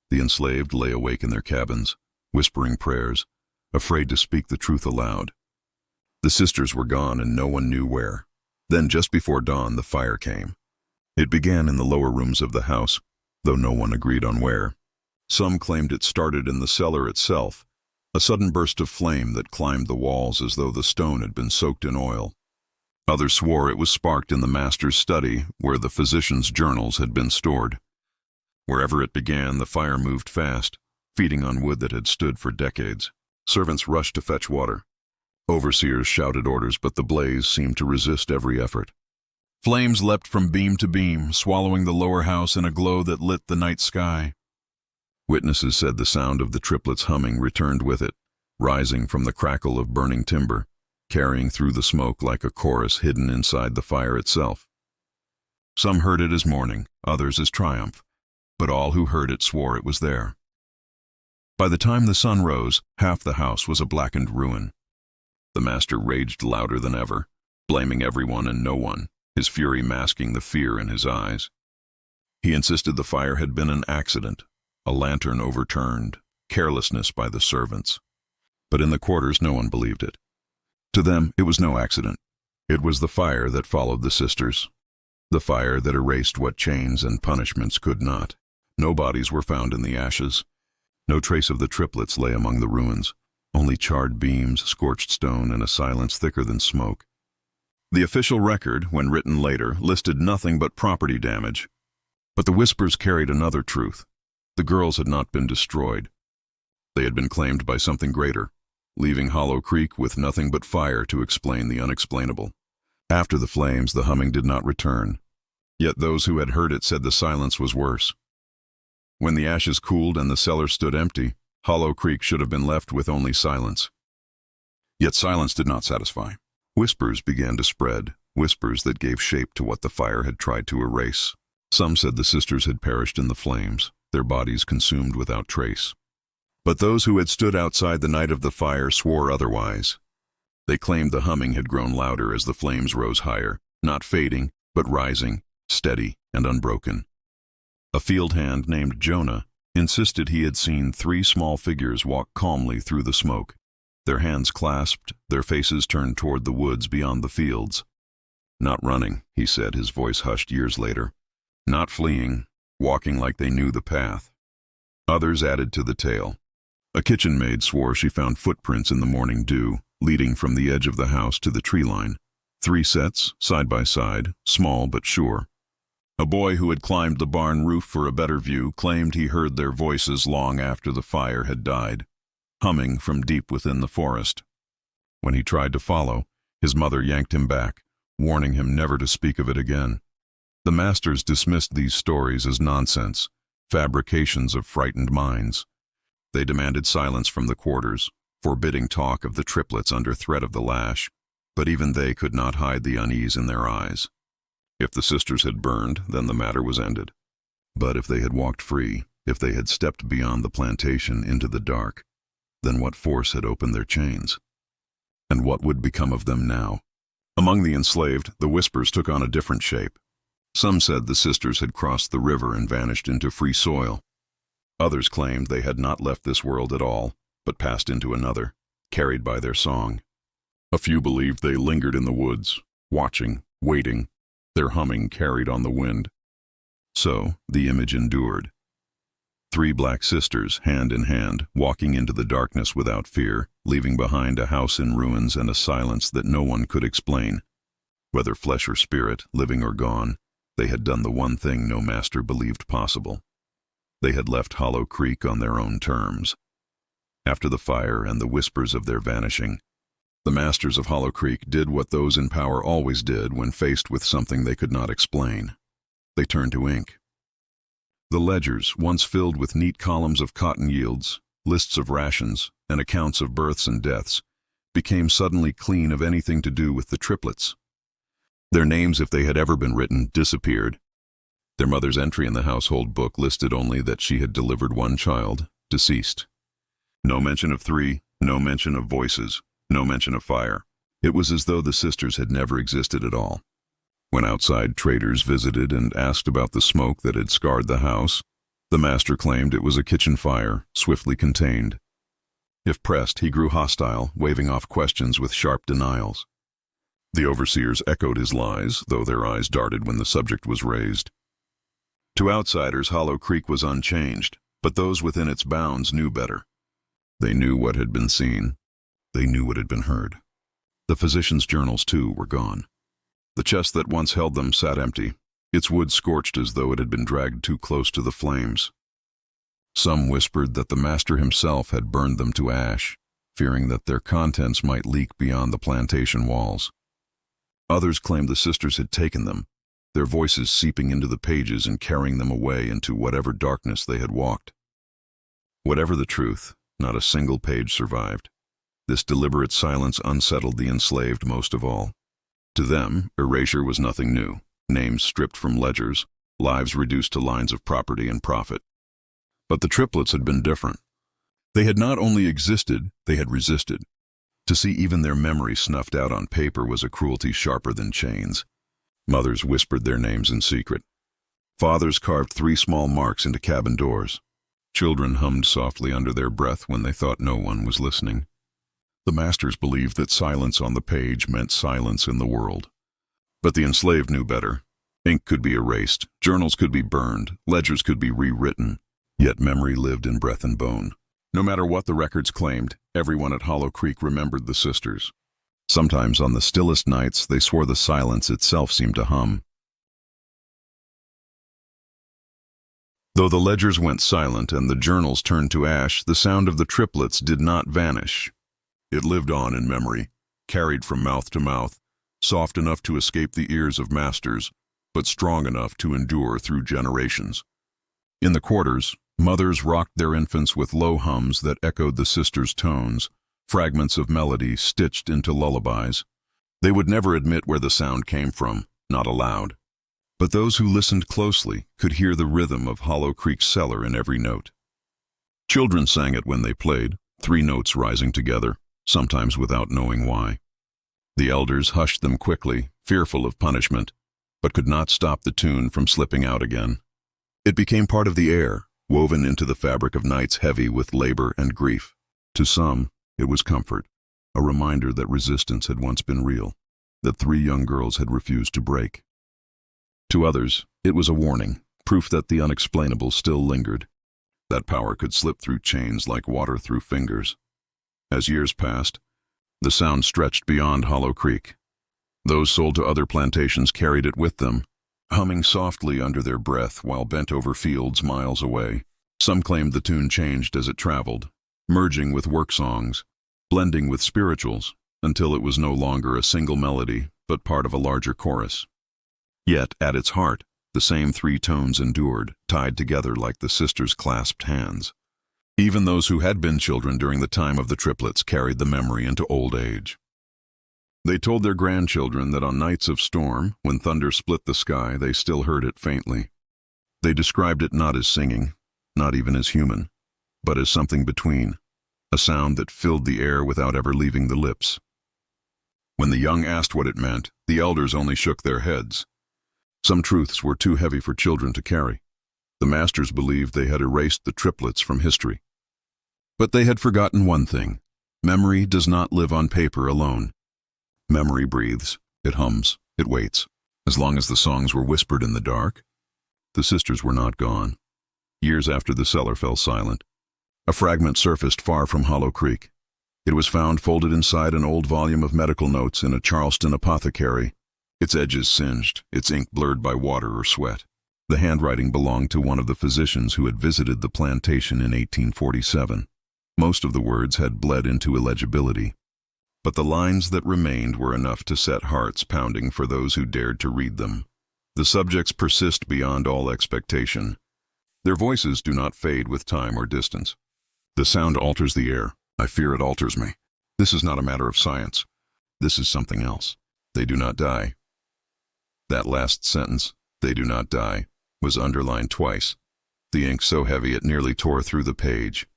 Speaker 1: The enslaved lay awake in their cabins, whispering prayers, afraid to speak the truth aloud. The sisters were gone and no one knew where. Then just before dawn the fire came. It began in the lower rooms of the house, though no one agreed on where. Some claimed it started in the cellar itself, a sudden burst of flame that climbed the walls as though the stone had been soaked in oil. Others swore it was sparked in the master's study, where the physician's journals had been stored. Wherever it began, the fire moved fast, feeding on wood that had stood for decades. Servants rushed to fetch water. Overseers shouted orders, but the blaze seemed to resist every effort. Flames leapt from beam to beam, swallowing the lower house in a glow that lit the night sky. Witnesses said the sound of the triplets' humming returned with it, rising from the crackle of burning timber, carrying through the smoke like a chorus hidden inside the fire itself. Some heard it as mourning, others as triumph, but all who heard it swore it was there. By the time the sun rose, half the house was a blackened ruin. The master raged louder than ever, blaming everyone and no one, his fury masking the fear in his eyes. He insisted the fire had been an accident, a lantern overturned, carelessness by the servants. But in the quarters no one believed it. To them it was no accident. It was the fire that followed the sisters, the fire that erased what chains and punishments could not. No bodies were found in the ashes. No trace of the triplets lay among the ruins, only charred beams, scorched stone, and a silence thicker than smoke. The official record, when written later, listed nothing but property damage. But the whispers carried another truth. The girls had not been destroyed. They had been claimed by something greater, leaving Hollow Creek with nothing but fire to explain the unexplainable. After the flames, the humming did not return. Yet those who had heard it said the silence was worse. When the ashes cooled and the cellar stood empty, Hollow Creek should have been left with only silence. Yet silence did not satisfy. Whispers began to spread, whispers that gave shape to what the fire had tried to erase. Some said the sisters had perished in the flames, their bodies consumed without trace. But those who had stood outside the night of the fire swore otherwise. They claimed the humming had grown louder as the flames rose higher, not fading, but rising, steady and unbroken. A field hand named Jonah insisted he had seen 3 small figures walk calmly through the smoke, their hands clasped, their faces turned toward the woods beyond the fields. Not running, he said, his voice hushed years later. Not fleeing, walking like they knew the path. Others added to the tale. A kitchen maid swore she found footprints in the morning dew, leading from the edge of the house to the tree line. 3 sets, side by side, small but sure. A boy who had climbed the barn roof for a better view claimed he heard their voices long after the fire had died, humming from deep within the forest. When he tried to follow, his mother yanked him back, warning him never to speak of it again. The masters dismissed these stories as nonsense, fabrications of frightened minds. They demanded silence from the quarters, forbidding talk of the triplets under threat of the lash, but even they could not hide the unease in their eyes. If the sisters had burned, then the matter was ended. But if they had walked free, if they had stepped beyond the plantation into the dark, then what force had opened their chains? And what would become of them now? Among the enslaved, the whispers took on a different shape. Some said the sisters had crossed the river and vanished into free soil. Others claimed they had not left this world at all, but passed into another, carried by their song. A few believed they lingered in the woods, watching, waiting, their humming carried on the wind. So the image endured. 3 black sisters, hand in hand, walking into the darkness without fear, leaving behind a house in ruins and a silence that no one could explain. Whether flesh or spirit, living or gone, they had done the one thing no master believed possible. They had left Hollow Creek on their own terms. After the fire and the whispers of their vanishing, the masters of Hollow Creek did what those in power always did when faced with something they could not explain. They turned to ink. The ledgers, once filled with neat columns of cotton yields, lists of rations, and accounts of births and deaths, became suddenly clean of anything to do with the triplets. Their names, if they had ever been written, disappeared. Their mother's entry in the household book listed only that she had delivered 1 child, deceased. No mention of 3, no mention of voices, no mention of fire. It was as though the sisters had never existed at all. When outside traders visited and asked about the smoke that had scarred the house, the master claimed it was a kitchen fire, swiftly contained. If pressed, he grew hostile, waving off questions with sharp denials. The overseers echoed his lies, though their eyes darted when the subject was raised. To outsiders, Hollow Creek was unchanged, but those within its bounds knew better. They knew what had been seen. They knew what had been heard. The physicians' journals, too, were gone. The chest that once held them sat empty, its wood scorched as though it had been dragged too close to the flames. Some whispered that the master himself had burned them to ash, fearing that their contents might leak beyond the plantation walls. Others claimed the sisters had taken them, their voices seeping into the pages and carrying them away into whatever darkness they had walked. Whatever the truth, not a single page survived. This deliberate silence unsettled the enslaved most of all. To them, erasure was nothing new, names stripped from ledgers, lives reduced to lines of property and profit. But the triplets had been different. They had not only existed, they had resisted. To see even their memory snuffed out on paper was a cruelty sharper than chains. Mothers whispered their names in secret. Fathers carved 3 small marks into cabin doors. Children hummed softly under their breath when they thought no one was listening. The masters believed that silence on the page meant silence in the world. But the enslaved knew better. Ink could be erased, journals could be burned, ledgers could be rewritten, yet memory lived in breath and bone. No matter what the records claimed, everyone at Hollow Creek remembered the sisters. Sometimes on the stillest nights, they swore the silence itself seemed to hum. Though the ledgers went silent and the journals turned to ash, the sound of the triplets did not vanish. It lived on in memory, carried from mouth to mouth, soft enough to escape the ears of masters, but strong enough to endure through generations. In the quarters, mothers rocked their infants with low hums that echoed the sisters' tones, fragments of melody stitched into lullabies. They would never admit where the sound came from, not aloud. But those who listened closely could hear the rhythm of Hollow Creek's cellar in every note. Children sang it when they played, 3 notes rising together, sometimes without knowing why. The elders hushed them quickly, fearful of punishment, but could not stop the tune from slipping out again. It became part of the air, woven into the fabric of nights heavy with labor and grief. To some, it was comfort, a reminder that resistance had once been real, that 3 young girls had refused to break. To others, it was a warning, proof that the unexplainable still lingered. That power could slip through chains like water through fingers. As years passed, the sound stretched beyond Hollow Creek. Those sold to other plantations carried it with them, humming softly under their breath while bent over fields miles away. Some claimed the tune changed as it traveled, merging with work songs, blending with spirituals, until it was no longer a single melody, but part of a larger chorus. Yet, at its heart, the same 3 tones endured, tied together like the sisters' clasped hands. Even those who had been children during the time of the triplets carried the memory into old age. They told their grandchildren that on nights of storm, when thunder split the sky, they still heard it faintly. They described it not as singing, not even as human, but as something between, a sound that filled the air without ever leaving the lips. When the young asked what it meant, the elders only shook their heads. Some truths were too heavy for children to carry. The masters believed they had erased the triplets from history. But they had forgotten one thing. Memory does not live on paper alone. Memory breathes, it hums, it waits. As long as the songs were whispered in the dark, the sisters were not gone. Years after the cellar fell silent, a fragment surfaced far from Hollow Creek. It was found folded inside an old volume of medical notes in a Charleston apothecary, its edges singed, its ink blurred by water or sweat. The handwriting belonged to one of the physicians who had visited the plantation in 1847. Most of the words had bled into illegibility, but the lines that remained were enough to set hearts pounding for those who dared to read them. The subjects persist beyond all expectation. Their voices do not fade with time or distance. The sound alters the air. I fear it alters me. This is not a matter of science. This is something else. They do not die. That last sentence, they do not die, was underlined twice, the ink so heavy it nearly tore through the page.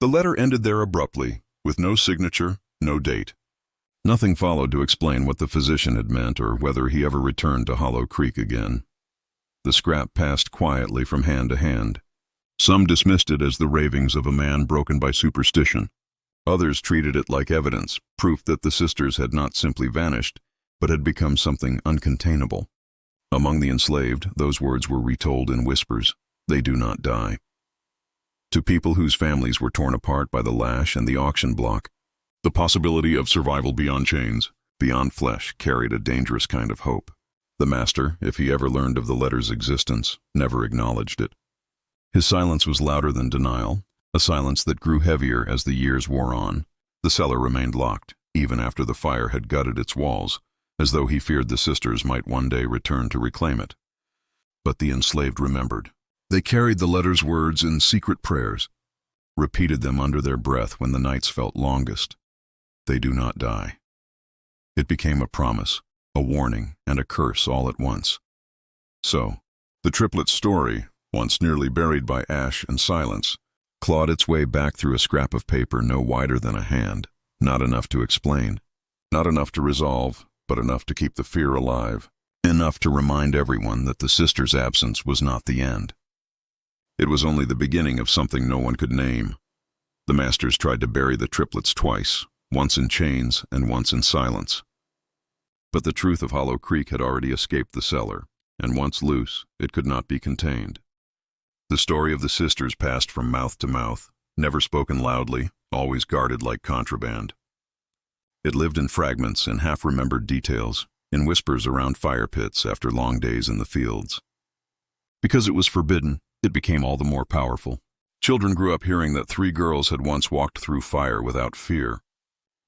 Speaker 1: The letter ended there abruptly, with no signature, no date. Nothing followed to explain what the physician had meant or whether he ever returned to Hollow Creek again. The scrap passed quietly from hand to hand. Some dismissed it as the ravings of a man broken by superstition. Others treated it like evidence, proof that the sisters had not simply vanished, but had become something uncontainable. Among the enslaved, those words were retold in whispers. They do not die. To people whose families were torn apart by the lash and the auction block, the possibility of survival beyond chains, beyond flesh, carried a dangerous kind of hope. The master, if he ever learned of the letter's existence, never acknowledged it. His silence was louder than denial, a silence that grew heavier as the years wore on. The cellar remained locked, even after the fire had gutted its walls, as though he feared the sisters might one day return to reclaim it. But the enslaved remembered. They carried the letter's words in secret prayers, repeated them under their breath when the nights felt longest. They do not die. It became a promise, a warning, and a curse all at once. So, the triplets' story, once nearly buried by ash and silence, clawed its way back through a scrap of paper no wider than a hand, not enough to explain, not enough to resolve, but enough to keep the fear alive, enough to remind everyone that the sisters' absence was not the end. It was only the beginning of something no one could name. The masters tried to bury the triplets twice, once in chains and once in silence. But the truth of Hollow Creek had already escaped the cellar, and once loose, it could not be contained. The story of the sisters passed from mouth to mouth, never spoken loudly, always guarded like contraband. It lived in fragments and half-remembered details, in whispers around fire pits after long days in the fields. Because it was forbidden, it became all the more powerful. Children grew up hearing that 3 girls had once walked through fire without fear.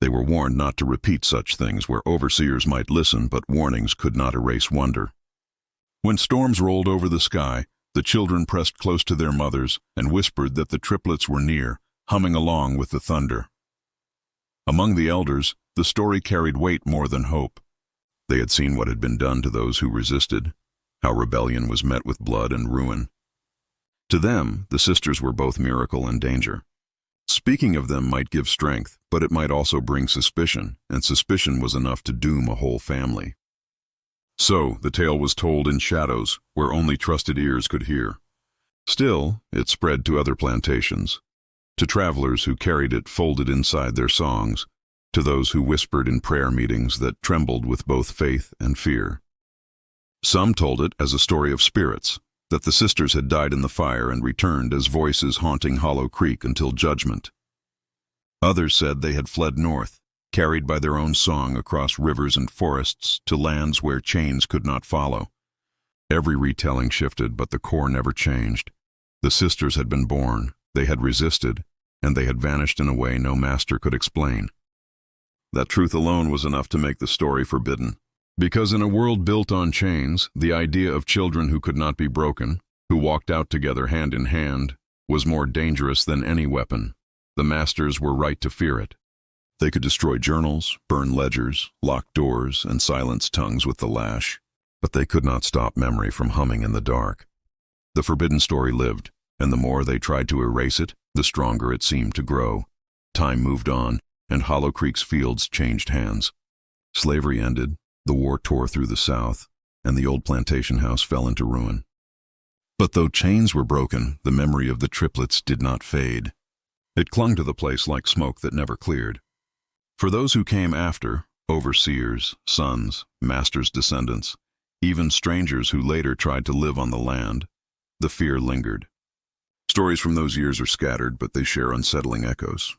Speaker 1: They were warned not to repeat such things where overseers might listen, but warnings could not erase wonder. When storms rolled over the sky, the children pressed close to their mothers and whispered that the triplets were near, humming along with the thunder. Among the elders, the story carried weight more than hope. They had seen what had been done to those who resisted, how rebellion was met with blood and ruin. To them, the sisters were both miracle and danger. Speaking of them might give strength, but it might also bring suspicion, and suspicion was enough to doom a whole family. So, the tale was told in shadows, where only trusted ears could hear. Still, it spread to other plantations, to travelers who carried it folded inside their songs, to those who whispered in prayer meetings that trembled with both faith and fear. Some told it as a story of spirits, that the sisters had died in the fire and returned as voices haunting Hollow Creek until judgment. Others said they had fled north, carried by their own song across rivers and forests to lands where chains could not follow. Every retelling shifted, but the core never changed. The sisters had been born, they had resisted, and they had vanished in a way no master could explain. That truth alone was enough to make the story forbidden. Because in a world built on chains, the idea of children who could not be broken, who walked out together hand in hand, was more dangerous than any weapon. The masters were right to fear it. They could destroy journals, burn ledgers, lock doors, and silence tongues with the lash, but they could not stop memory from humming in the dark. The forbidden story lived, and the more they tried to erase it, the stronger it seemed to grow. Time moved on, and Hollow Creek's fields changed hands. Slavery ended, the war tore through the South, and the old plantation house fell into ruin. But though chains were broken, the memory of the triplets did not fade. It clung to the place like smoke that never cleared. For those who came after, overseers, sons, masters' descendants, even strangers who later tried to live on the land, the fear lingered. Stories from those years are scattered, but they share unsettling echoes.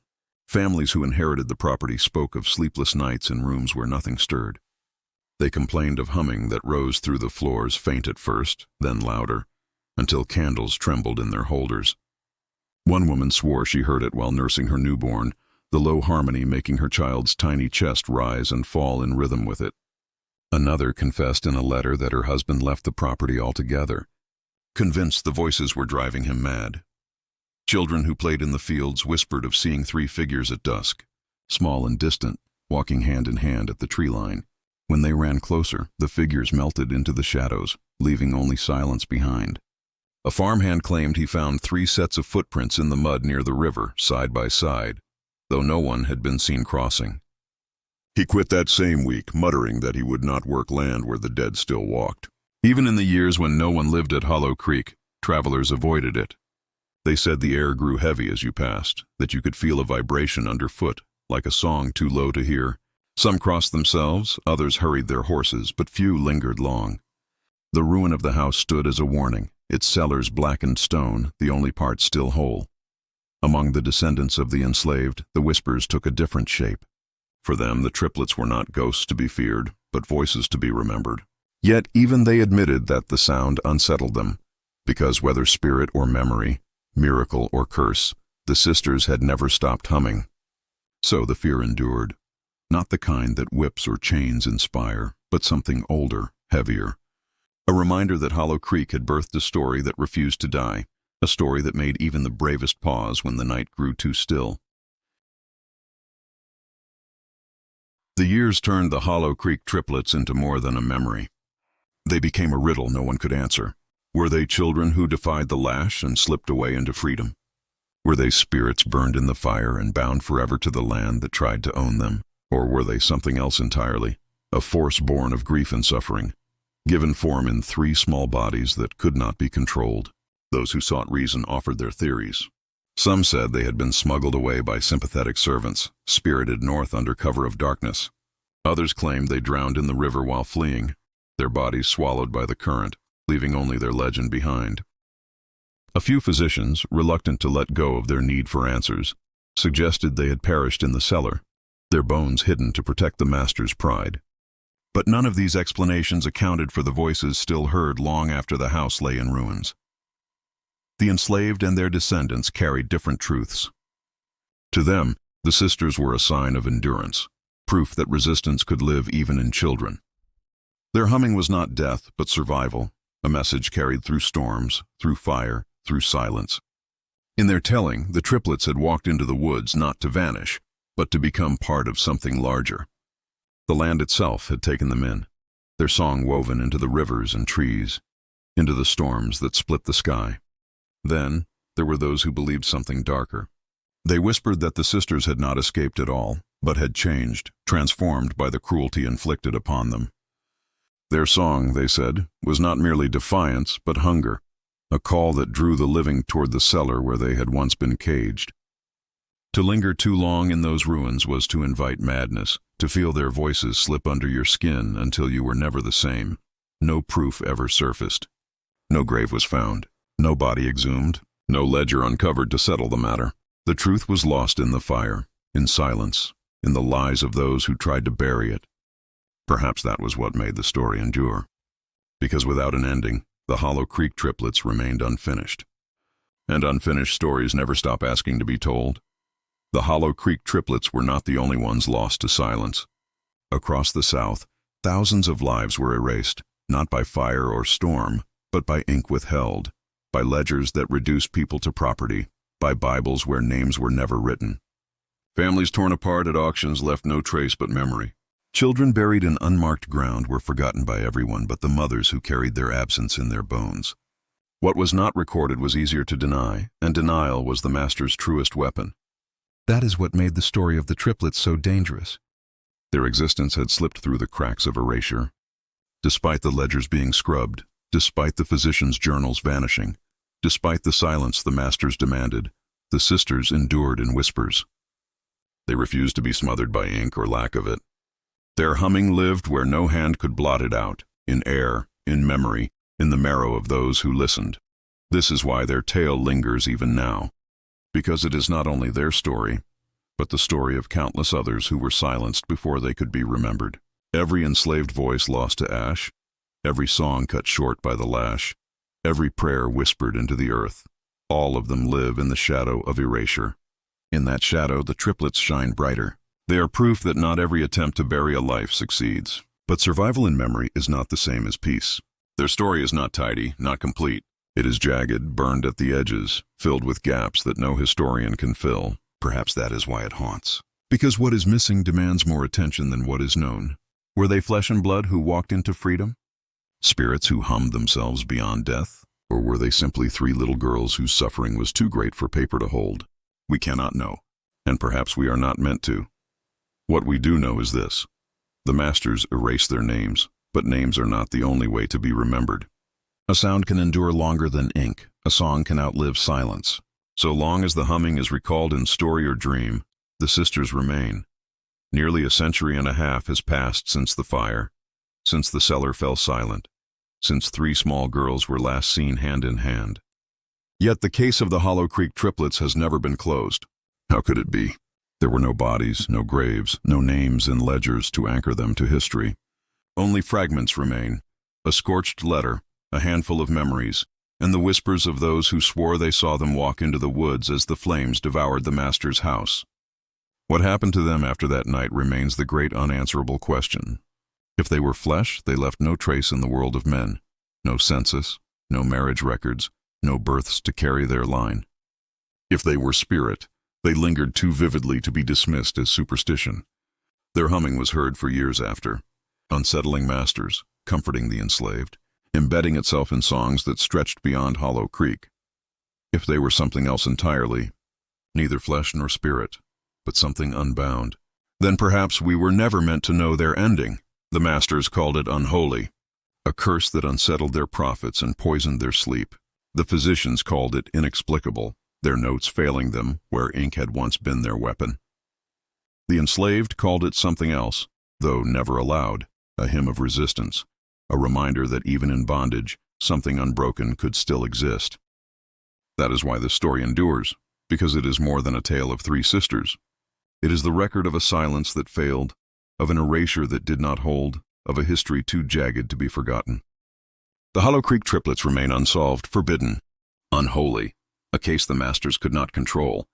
Speaker 1: Families who inherited the property spoke of sleepless nights in rooms where nothing stirred. They complained of humming that rose through the floors, faint at first, then louder, until candles trembled in their holders. One woman swore she heard it while nursing her newborn, the low harmony making her child's tiny chest rise and fall in rhythm with it. Another confessed in a letter that her husband left the property altogether, convinced the voices were driving him mad. Children who played in the fields whispered of seeing 3 figures at dusk, small and distant, walking hand in hand at the tree line. When they ran closer, the figures melted into the shadows, leaving only silence behind. A farmhand claimed he found 3 sets of footprints in the mud near the river, side by side, though no one had been seen crossing. He quit that same week, muttering that he would not work land where the dead still walked. Even in the years when no one lived at Hollow Creek, travelers avoided it. They said the air grew heavy as you passed, that you could feel a vibration underfoot, like a song too low to hear. Some crossed themselves, others hurried their horses, but few lingered long. The ruin of the house stood as a warning, its cellars blackened stone, the only part still whole. Among the descendants of the enslaved, the whispers took a different shape. For them, the triplets were not ghosts to be feared, but voices to be remembered. Yet even they admitted that the sound unsettled them, because whether spirit or memory, miracle or curse, the sisters had never stopped humming. So the fear endured, not the kind that whips or chains inspire, but something older, heavier. A reminder that Hollow Creek had birthed a story that refused to die, a story that made even the bravest pause when the night grew too still. The years turned the Hollow Creek triplets into more than a memory. They became a riddle no one could answer. Were they children who defied the lash and slipped away into freedom? Were they spirits burned in the fire and bound forever to the land that tried to own them? Or were they something else entirely, a force born of grief and suffering, given form in 3 small bodies that could not be controlled? Those who sought reason offered their theories. Some said they had been smuggled away by sympathetic servants, spirited north under cover of darkness. Others claimed they drowned in the river while fleeing, their bodies swallowed by the current, leaving only their legend behind. A few physicians, reluctant to let go of their need for answers, suggested they had perished in the cellar, their bones hidden to protect the master's pride. But none of these explanations accounted for the voices still heard long after the house lay in ruins. The enslaved and their descendants carried different truths. To them, the sisters were a sign of endurance, proof that resistance could live even in children. Their humming was not death, but survival, a message carried through storms, through fire, through silence. In their telling, the triplets had walked into the woods not to vanish, but to become part of something larger. The land itself had taken them in, their song woven into the rivers and trees, into the storms that split the sky. Then, there were those who believed something darker. They whispered that the sisters had not escaped at all, but had changed, transformed by the cruelty inflicted upon them. Their song, they said, was not merely defiance, but hunger, a call that drew the living toward the cellar where they had once been caged. To linger too long in those ruins was to invite madness, to feel their voices slip under your skin until you were never the same. No proof ever surfaced. No grave was found. No body exhumed, no ledger uncovered to settle the matter. The truth was lost in the fire, in silence, in the lies of those who tried to bury it. Perhaps that was what made the story endure. Because without an ending, the Hollow Creek triplets remained unfinished. And unfinished stories never stop asking to be told. The Hollow Creek triplets were not the only ones lost to silence. Across the South, thousands of lives were erased, not by fire or storm, but by ink withheld, by ledgers that reduced people to property, by Bibles where names were never written. Families torn apart at auctions left no trace but memory. Children buried in unmarked ground were forgotten by everyone but the mothers who carried their absence in their bones. What was not recorded was easier to deny, and denial was the master's truest weapon. That is what made the story of the triplets so dangerous. Their existence had slipped through the cracks of erasure. Despite the ledgers being scrubbed, despite the physicians' journals vanishing, despite the silence the masters demanded, the sisters endured in whispers. They refused to be smothered by ink or lack of it. Their humming lived where no hand could blot it out, in air, in memory, in the marrow of those who listened. This is why their tale lingers even now, because it is not only their story, but the story of countless others who were silenced before they could be remembered. Every enslaved voice lost to ash, every song cut short by the lash, every prayer whispered into the earth. All of them live in the shadow of erasure. In that shadow, the triplets shine brighter. They are proof that not every attempt to bury a life succeeds. But survival in memory is not the same as peace. Their story is not tidy, not complete. It is jagged, burned at the edges, filled with gaps that no historian can fill. Perhaps that is why it haunts. Because what is missing demands more attention than what is known. Were they flesh and blood who walked into freedom? Spirits who hummed themselves beyond death? Or were they simply 3 little girls whose suffering was too great for paper to hold? We cannot know, and perhaps we are not meant to. What we do know is this. The masters erased their names, but names are not the only way to be remembered. A sound can endure longer than ink. A song can outlive silence. So long as the humming is recalled in story or dream, the sisters remain. Nearly a century and a half has passed since the fire, since the cellar fell silent, since 3 small girls were last seen hand in hand. Yet the case of the Hollow Creek triplets has never been closed. How could it be? There were no bodies, no graves, no names in ledgers to anchor them to history. Only fragments remain, a scorched letter, a handful of memories, and the whispers of those who swore they saw them walk into the woods as the flames devoured the master's house. What happened to them after that night remains the great unanswerable question. If they were flesh, they left no trace in the world of men, no census, no marriage records, no births to carry their line. If they were spirit, they lingered too vividly to be dismissed as superstition. Their humming was heard for years after, unsettling masters, comforting the enslaved, embedding itself in songs that stretched beyond Hollow Creek. If they were something else entirely, neither flesh nor spirit, but something unbound. Then perhaps we were never meant to know their ending. The masters called it unholy, a curse that unsettled their prophets and poisoned their sleep. The physicians called it inexplicable, their notes failing them where ink had once been their weapon. The enslaved called it something else, though never aloud, a hymn of resistance, a reminder that even in bondage, something unbroken could still exist. That is why this story endures, because it is more than a tale of three sisters. It is the record of a silence that failed, of an erasure that did not hold, of a history too jagged to be forgotten. The Hollow Creek triplets remain unsolved, forbidden, unholy, a case the masters could not control,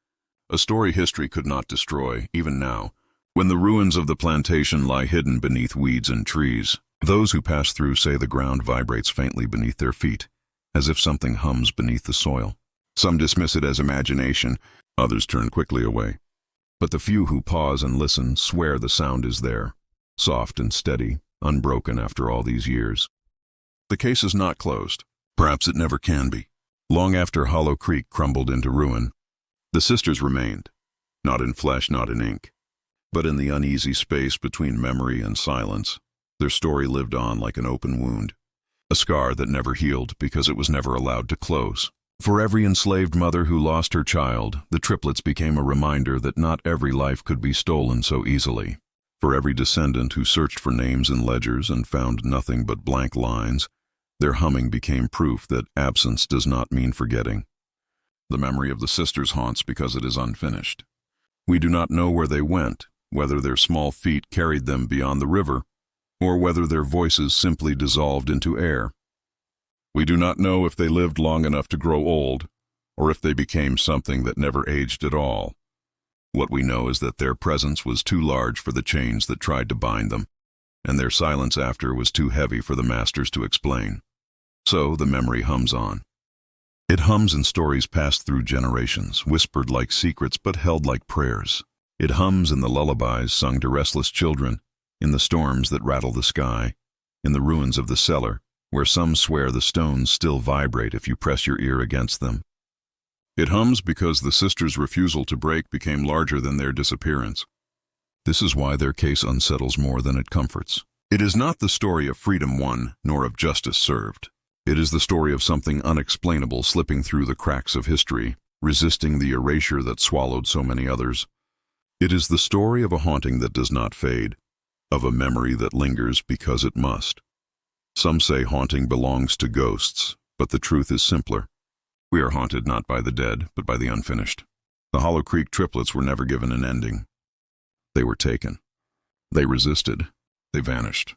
Speaker 1: a story history could not destroy, even now, when the ruins of the plantation lie hidden beneath weeds and trees. Those who pass through say the ground vibrates faintly beneath their feet, as if something hums beneath the soil. Some dismiss it as imagination, others turn quickly away. But the few who pause and listen swear the sound is there, soft and steady, unbroken after all these years. The case is not closed. Perhaps it never can be. Long after Hollow Creek crumbled into ruin, the sisters remained, not in flesh, not in ink, but in the uneasy space between memory and silence. Their story lived on like an open wound, a scar that never healed because it was never allowed to close. For every enslaved mother who lost her child, the triplets became a reminder that not every life could be stolen so easily. For every descendant who searched for names in ledgers and found nothing but blank lines, their humming became proof that absence does not mean forgetting. The memory of the sisters haunts because it is unfinished. We do not know where they went, whether their small feet carried them beyond the river, or whether their voices simply dissolved into air. We do not know if they lived long enough to grow old, or if they became something that never aged at all. What we know is that their presence was too large for the chains that tried to bind them, and their silence after was too heavy for the masters to explain. So the memory hums on. It hums in stories passed through generations, whispered like secrets but held like prayers. It hums in the lullabies sung to restless children, in the storms that rattle the sky, in the ruins of the cellar, where some swear the stones still vibrate if you press your ear against them. It hums because the sisters' refusal to break became larger than their disappearance. This is why their case unsettles more than it comforts. It is not the story of freedom won, nor of justice served. It is the story of something unexplainable slipping through the cracks of history, resisting the erasure that swallowed so many others. It is the story of a haunting that does not fade, of a memory that lingers because it must. Some say haunting belongs to ghosts, but the truth is simpler. We are haunted not by the dead, but by the unfinished. The Hollow Creek triplets were never given an ending. They were taken. They resisted. They vanished.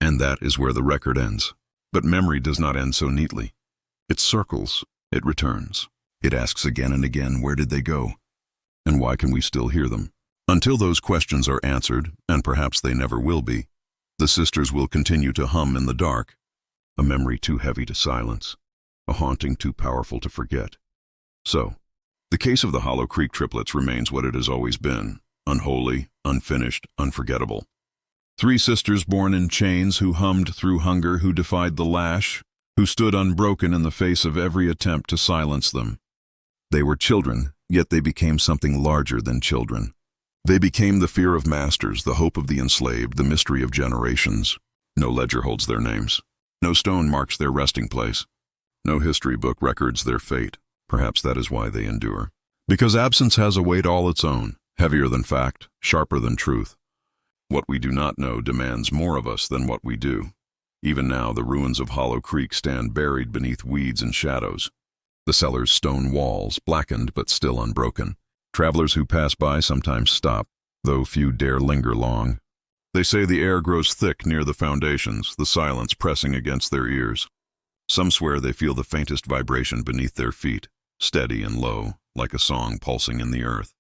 Speaker 1: And that is where the record ends. But memory does not end so neatly. It circles. It returns. It asks again and again, where did they go? And why can we still hear them? Until those questions are answered, and perhaps they never will be, the sisters will continue to hum in the dark, a memory too heavy to silence, a haunting too powerful to forget. So, the case of the Hollow Creek triplets remains what it has always been, unholy, unfinished, unforgettable. Three sisters born in chains who hummed through hunger, who defied the lash, who stood unbroken in the face of every attempt to silence them. They were children, yet they became something larger than children. They became the fear of masters, the hope of the enslaved, the mystery of generations. No ledger holds their names. No stone marks their resting place. No history book records their fate. Perhaps that is why they endure. Because absence has a weight all its own, heavier than fact, sharper than truth. What we do not know demands more of us than what we do. Even now, the ruins of Hollow Creek stand buried beneath weeds and shadows. The cellar's stone walls, blackened but still unbroken. Travelers who pass by sometimes stop, though few dare linger long. They say the air grows thick near the foundations, the silence pressing against their ears. Some swear they feel the faintest vibration beneath their feet, steady and low, like a song pulsing in the earth.